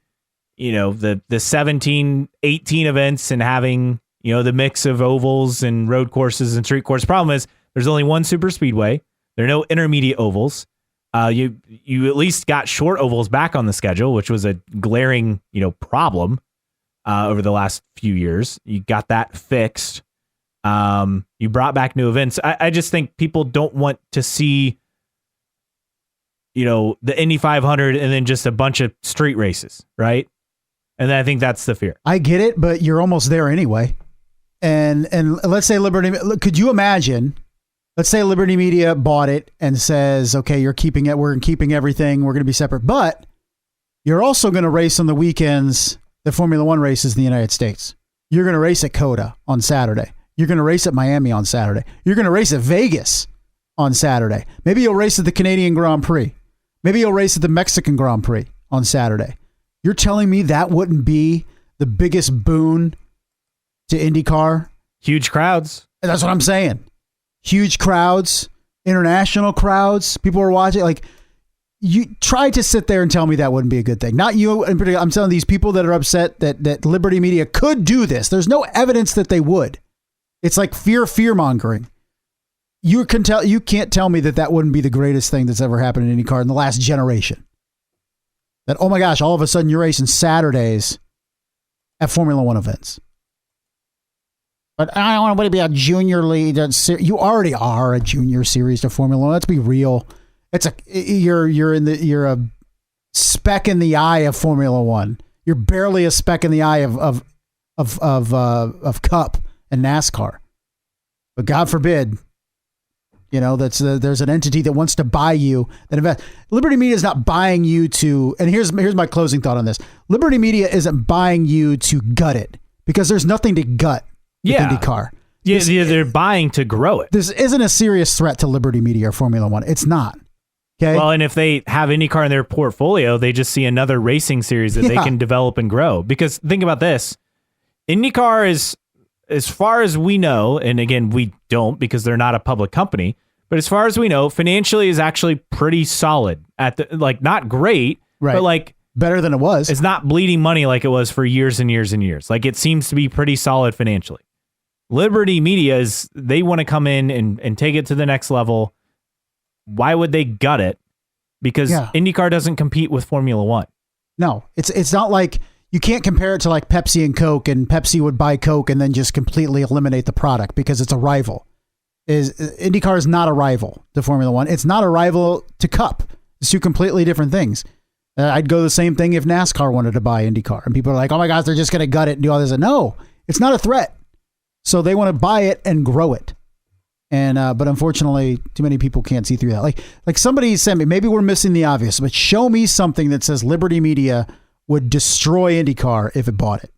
the 17, 18 events and having, the mix of ovals and road courses and street course. Problem is there's only one super speedway. There are no intermediate ovals. You at least got short ovals back on the schedule, which was a glaring, problem over the last few years. You got that fixed. You brought back new events. I just think people don't want to see the Indy 500 and then just a bunch of street races, right? And I think that's the fear. I get it, but you're almost there anyway. And let's say Liberty, could you imagine, let's say Liberty Media bought it and says, okay, you're keeping it, we're keeping everything, we're going to be separate, but you're also going to race on the weekends, the Formula One races in the United States. You're going to race at COTA on Saturday. You're going to race at Miami on Saturday. You're going to race at Vegas on Saturday. Maybe you'll race at the Canadian Grand Prix. Maybe you'll race at the Mexican Grand Prix on Saturday. You're telling me that wouldn't be the biggest boon to IndyCar? Huge crowds. That's what I'm saying. Huge crowds, international crowds. People are watching. Like, you try to sit there and tell me that wouldn't be a good thing. Not you in particular. I'm telling these people that are upset that Liberty Media could do this. There's no evidence that they would. It's like fear mongering. You can't tell me that wouldn't be the greatest thing that's ever happened in IndyCar in the last generation. That, oh my gosh, all of a sudden you're racing Saturdays at Formula One events. But I don't want to be a junior lead. You already are a junior series to Formula One. Let's be real. You're a speck in the eye of Formula One. You're barely a speck in the eye of Cup and NASCAR. But God forbid, there's an entity that wants to buy you that invest. Liberty Media is not buying you to, and here's my closing thought on this. Liberty Media isn't buying you to gut it because there's nothing to gut with IndyCar. Yeah, they're buying to grow it. This isn't a serious threat to Liberty Media or Formula One. It's not. Okay. Well, and if they have IndyCar in their portfolio, they just see another racing series that they can develop and grow. Because think about this. IndyCar is, as far as we know, and again, we don't because they're not a public company, but as far as we know, financially is actually pretty solid at the, like, not great, right, but like better than it was. It's not bleeding money like it was for years and years and years. Like, it seems to be pretty solid financially. Liberty Media they want to come in and take it to the next level. Why would they gut it? Because IndyCar doesn't compete with Formula One. No, it's not like you can't compare it to like Pepsi and Coke, and Pepsi would buy Coke and then just completely eliminate the product because it's a rival. IndyCar is not a rival to Formula One. It's not a rival to Cup. It's two completely different things. I'd go the same thing if NASCAR wanted to buy IndyCar, and people are like, "Oh my gosh, they're just going to gut it and do all this." No, it's not a threat. So they want to buy it and grow it. And but unfortunately, too many people can't see through that. Like somebody sent me, maybe we're missing the obvious, but show me something that says Liberty Media would destroy IndyCar if it bought it.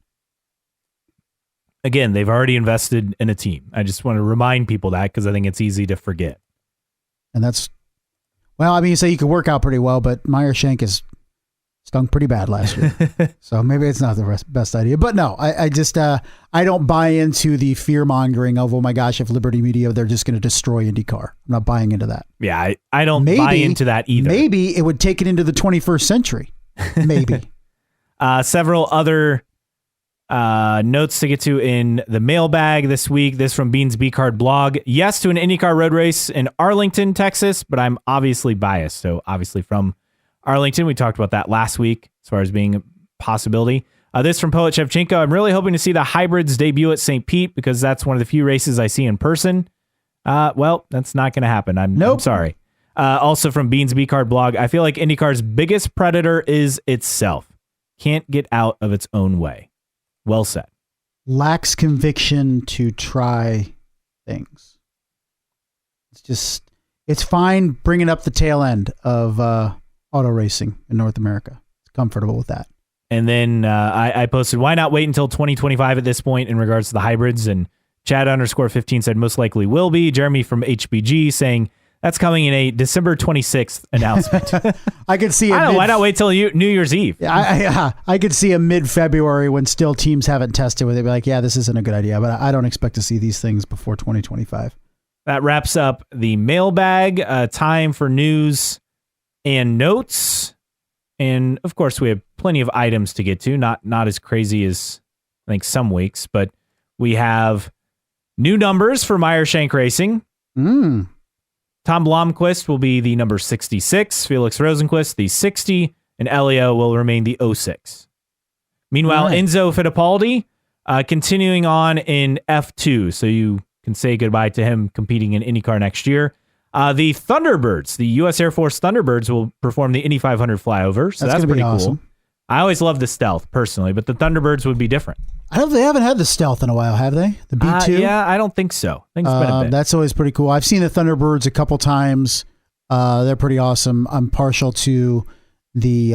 Again, they've already invested in a team. I just want to remind people that because I think it's easy to forget. And that's, well, I mean, you say you could work out pretty well, but Meyer Shank has stung pretty bad last year. So maybe it's not the best idea. But no, I just, I don't buy into the fear mongering of, oh my gosh, if Liberty Media, they're just going to destroy IndyCar. I'm not buying into that. Yeah, I don't buy into that either. Maybe it would take it into the 21st century. Maybe. Several other notes to get to in the mailbag this week. This from Bean's B-Card blog. Yes to an IndyCar road race in Arlington, Texas, but I'm obviously biased. So obviously from Arlington, we talked about that last week as far as being a possibility. This from Poet Shevchenko. I'm really hoping to see the hybrids debut at St. Pete because that's one of the few races I see in person. Well, that's not going to happen. I'm sorry. Also from Bean's B-Card blog. I feel like IndyCar's biggest predator is itself. Can't get out of its own way. Well said. Lacks conviction to try things. It's fine bringing up the tail end of auto racing in North America. It's comfortable with that. And then I posted, why not wait until 2025 at this point in regards to the hybrids? And Chad _15 said most likely will be. Jeremy from HBG saying that's coming in a December 26th announcement. I could see. Why not wait till New Year's Eve? I could see a mid-February when still teams haven't tested with it. Be like, yeah, this isn't a good idea, but I don't expect to see these things before 2025. That wraps up the mailbag. Time for news and notes. And of course, we have plenty of items to get to. Not as crazy as I think some weeks, but we have new numbers for Meyer Shank Racing. Tom Blomqvist will be the number 66, Felix Rosenqvist the 60, and Elio will remain the 06. Meanwhile, Enzo Fittipaldi continuing on in F2, so you can say goodbye to him competing in IndyCar next year. The Thunderbirds, the U.S. Air Force Thunderbirds, will perform the Indy 500 flyover, so that's pretty awesome. Cool. I always love the stealth, personally, but the Thunderbirds would be different. They haven't had the stealth in a while, have they? The B2? Yeah, I don't think so. I think it's been a bit. That's always pretty cool. I've seen the Thunderbirds a couple times. They're pretty awesome. I'm partial to the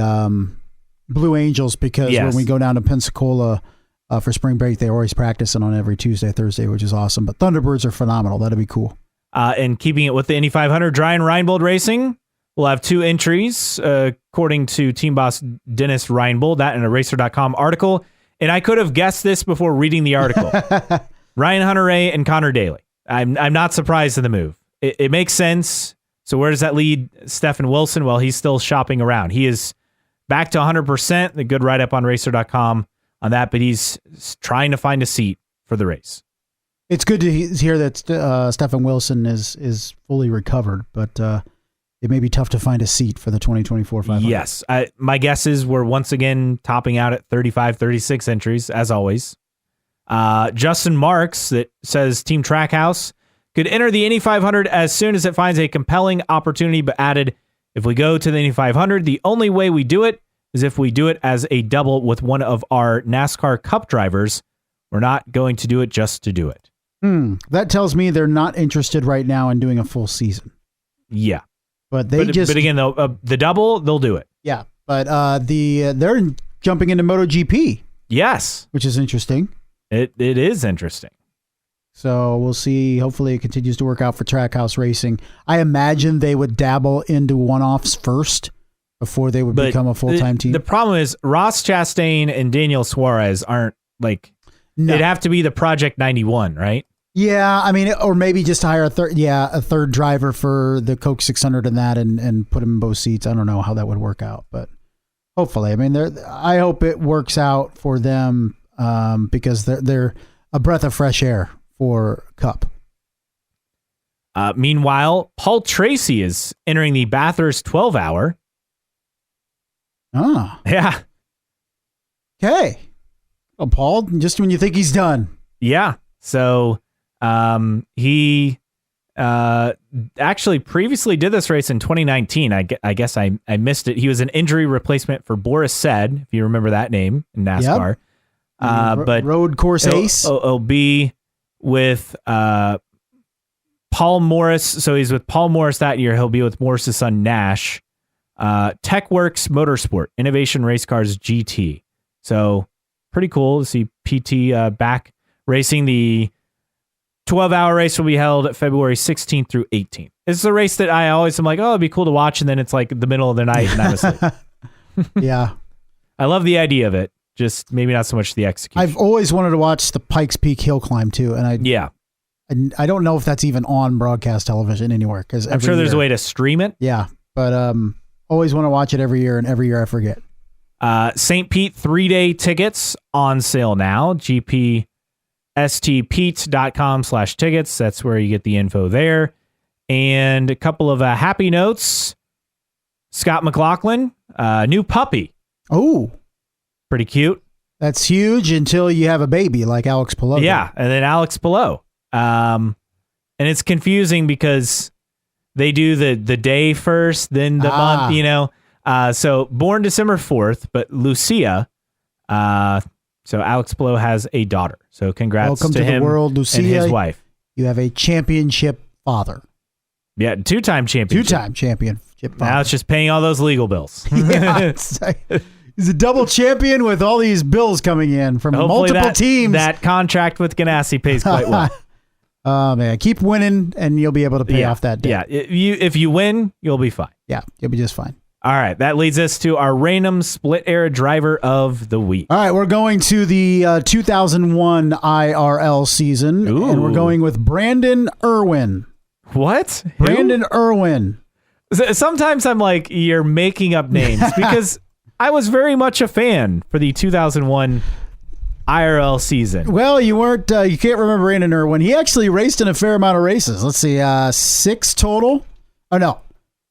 Blue Angels because when we go down to Pensacola for spring break, they're always practicing on every Tuesday, Thursday, which is awesome. But Thunderbirds are phenomenal. That'd be cool. And keeping it with the Indy 500, Ryan Reinbold Racing will have 2 entries, according to team boss Dennis Reinbold, that in a Racer.com article. And I could have guessed this before reading the article. Ryan Hunter-Reay and Connor Daly. I'm not surprised in the move. It makes sense. So where does that lead Stephen Wilson? Well, he's still shopping around. He is back to 100%. The good write-up on Racer.com on that, but he's trying to find a seat for the race. It's good to hear that Stephen Wilson is fully recovered, but it may be tough to find a seat for the 2024 500. Yes. My guess is we're once again topping out at 35, 36 entries, as always. Justin Marks, that says Team Trackhouse, could enter the Indy 500 as soon as it finds a compelling opportunity, but added, if we go to the Indy 500, the only way we do it is if we do it as a double with one of our NASCAR Cup drivers. We're not going to do it just to do it. That tells me they're not interested right now in doing a full season. Yeah. But again, though, the double, they'll do it. Yeah, but they're jumping into MotoGP. Yes, which is interesting. It is interesting. So we'll see. Hopefully, it continues to work out for Trackhouse Racing. I imagine they would dabble into one-offs first before they would become a full-time team. The problem is Ross Chastain and Daniel Suarez aren't like. No. It'd have to be the Project 91, right? Yeah, I mean, or maybe just hire a third driver for the Coke 600 and that, and put him in both seats. I don't know how that would work out, but hopefully, I mean, I hope it works out for them because they're a breath of fresh air for Cup. Meanwhile, Paul Tracy is entering the Bathurst 12-hour. Oh, yeah. Okay. Well, Paul, just when you think he's done. Yeah. So. He actually previously did this race in 2019. I guess I missed it. He was an injury replacement for Boris Said, if you remember that name in NASCAR. Yep. But road course ace. It'll be with Paul Morris. So he's with Paul Morris that year. He'll be with Morris's son Nash. TechWorks Motorsport Innovation Race Cars GT. So pretty cool to see PT back racing. The 12-hour race will be held February 16th through 18th. It's a race that I always am like, oh, it'd be cool to watch, and then it's like the middle of the night and I'm asleep. Yeah. I love the idea of it, just maybe not so much the execution. I've always wanted to watch the Pikes Peak hill climb too, and I don't know if that's even on broadcast television anywhere. Because I'm sure there's a way to stream it. Yeah, but always want to watch it every year, and every year I forget. St. Pete 3-day tickets on sale now. GPSTPete.com/tickets. That's where you get the info there. And a couple of happy notes. Scott McLaughlin, new puppy. Oh, pretty cute. That's huge until you have a baby like Alex Palou. Yeah, and then Alex Palou. And it's confusing because they do the day first, then the month, you know. So born December 4th, but Lucia. So Alex Palou has a daughter. So congrats Welcome to him the world, Lucia, and his wife. You have a championship father. Yeah, two-time championship. Two-time championship father. Now it's just paying all those legal bills. Yeah, he's a double champion with all these bills coming in from hopefully multiple teams. That contract with Ganassi pays quite well. Oh, man. Keep winning, and you'll be able to pay off that debt. Yeah, if you win, you'll be fine. Yeah, you'll be just fine. All right, that leads us to our random split-era driver of the week. All right, we're going to the 2001 IRL season, and we're going with Brandon Irwin. What? Brandon Irwin. Sometimes I'm like, you're making up names because I was very much a fan for the 2001 IRL season. Well, you weren't. You can't remember Brandon Irwin. He actually raced in a fair amount of races. Let's see, 6 total. Oh no,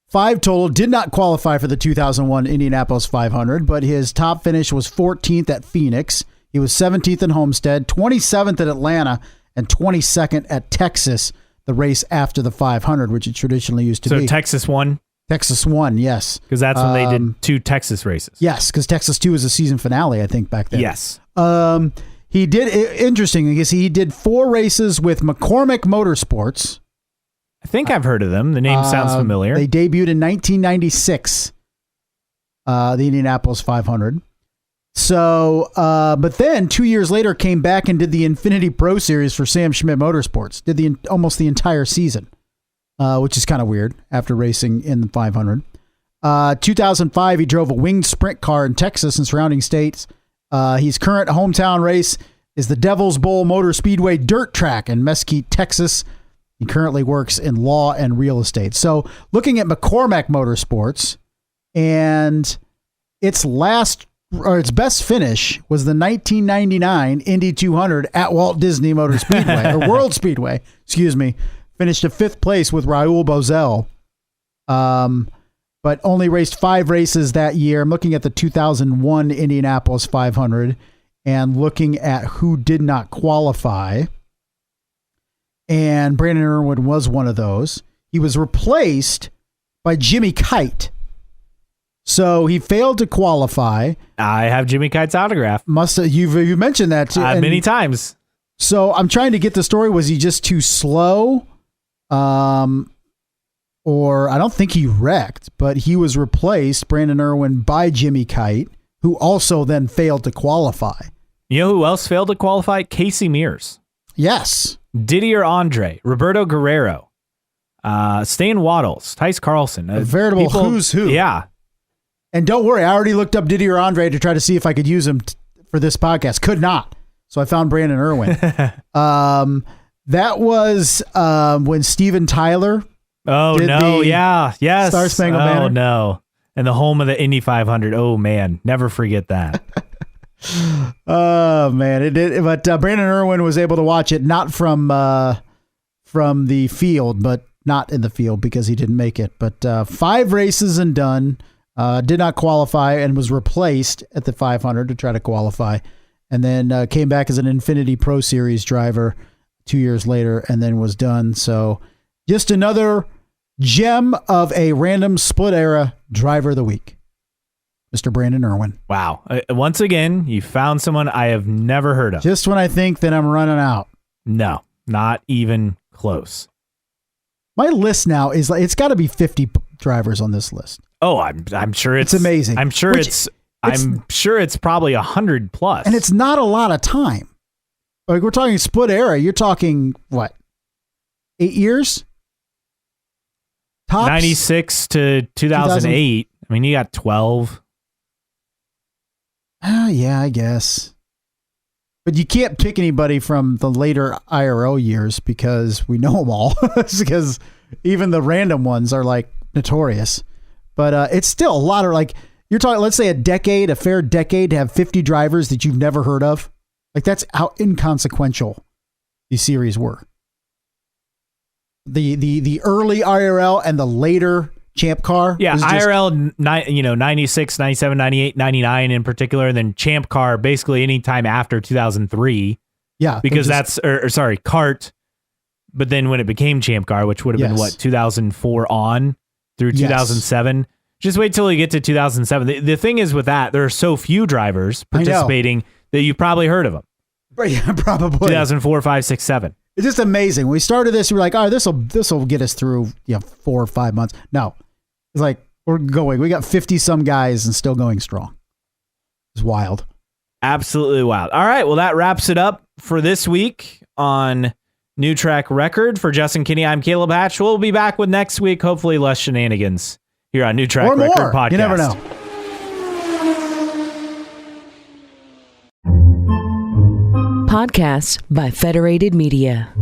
5 total. Did not qualify for the 2001 Indianapolis 500, but his top finish was 14th at Phoenix. He was 17th in Homestead, 27th at Atlanta, and 22nd at Texas, the race after the 500, which it traditionally used to be. So Texas won? Texas won, yes. Because that's when they did 2 Texas races. Yes, because Texas 2 was a season finale, I think, back then. Yes. He did, interesting, because he did 4 races with McCormick Motorsports. I think I've heard of them. The name sounds familiar. They debuted in 1996, the Indianapolis 500. So, but then 2 years later came back and did the Infinity Pro Series for Sam Schmidt Motorsports. Did almost the entire season, which is kind of weird after racing in the 500. 2005, he drove a winged sprint car in Texas and surrounding states. His current hometown race is the Devil's Bowl Motor Speedway Dirt Track in Mesquite, Texas. He currently works in law and real estate. So looking at McCormick Motorsports, and its best finish was the 1999 Indy 200 at Walt Disney Motor Speedway, or World Speedway, excuse me. Finished in 5th place with Raul Boesel, but only raced 5 races that year. I'm looking at the 2001 Indianapolis 500 and looking at who did not qualify. And Brandon Irwin was one of those. He was replaced by Jimmy Kite. So he failed to qualify. I have Jimmy Kite's autograph. You've mentioned that too, many times. So I'm trying to get the story. Was he just too slow? Or I don't think he wrecked, but he was replaced, Brandon Irwin, by Jimmy Kite, who also then failed to qualify. You know who else failed to qualify? Casey Mears. Yes. Didier Andre, Roberto Guerrero, Stan Waddles, Tice Carlson. A veritable who's who. Yeah. And don't worry, I already looked up Didier Andre to try to see if I could use him for this podcast. Could not. So I found Brandon Irwin. That was when Steven Tyler. Oh, no. Yes. Star Spangled Banner. Oh, no. And the home of the Indy 500. Oh, man. Never forget that. Oh, man. It did. But Brandon Irwin was able to watch it, not from the field, but not in the field because he didn't make it. But 5 races and done. Did not qualify and was replaced at the 500 to try to qualify. And then came back as an Infinity Pro Series driver 2 years later and then was done. So just another gem of a random split era driver of the week, Mr. Brandon Irwin. Wow. Once again, you found someone I have never heard of. Just when I think that I'm running out. No, not even close. My list now is like, it's got to be 50 drivers on this list. Oh, I'm sure it's amazing. I'm sure it's probably 100 plus. And it's not a lot of time. Like we're talking split era. You're talking what? 8 years? Tops? 96 to 2008. I mean, you got 12. Yeah, I guess. But you can't pick anybody from the later IRL years because we know them all. Because even the random ones are like notorious. But it's still a lot of like, you're talking, let's say a fair decade to have 50 drivers that you've never heard of. Like that's how inconsequential these series were. The early IRL and the later Champ Car. Yeah, IRL, 96, 97, 98, 99 in particular, and then Champ Car basically anytime after 2003. Yeah. Because CART, but then when it became Champ Car, which would have been 2004 on through 2007. Just wait till you get to 2007. The thing is with that, there are so few drivers participating that you've probably heard of them. Right, yeah, probably. 2004, 5, 6, 7. It's just amazing. When we started this, we were like, all right, this will get us through 4 or 5 months. No. It's like we're going. We got 50 some guys and still going strong. It's wild. Absolutely wild. All right, well that wraps it up for this week on New Track Record. For Justin Kinney, I'm Caleb Hatch. We'll be back with next week, hopefully less shenanigans here on New Track Record Podcast. You never know. Podcasts by Federated Media.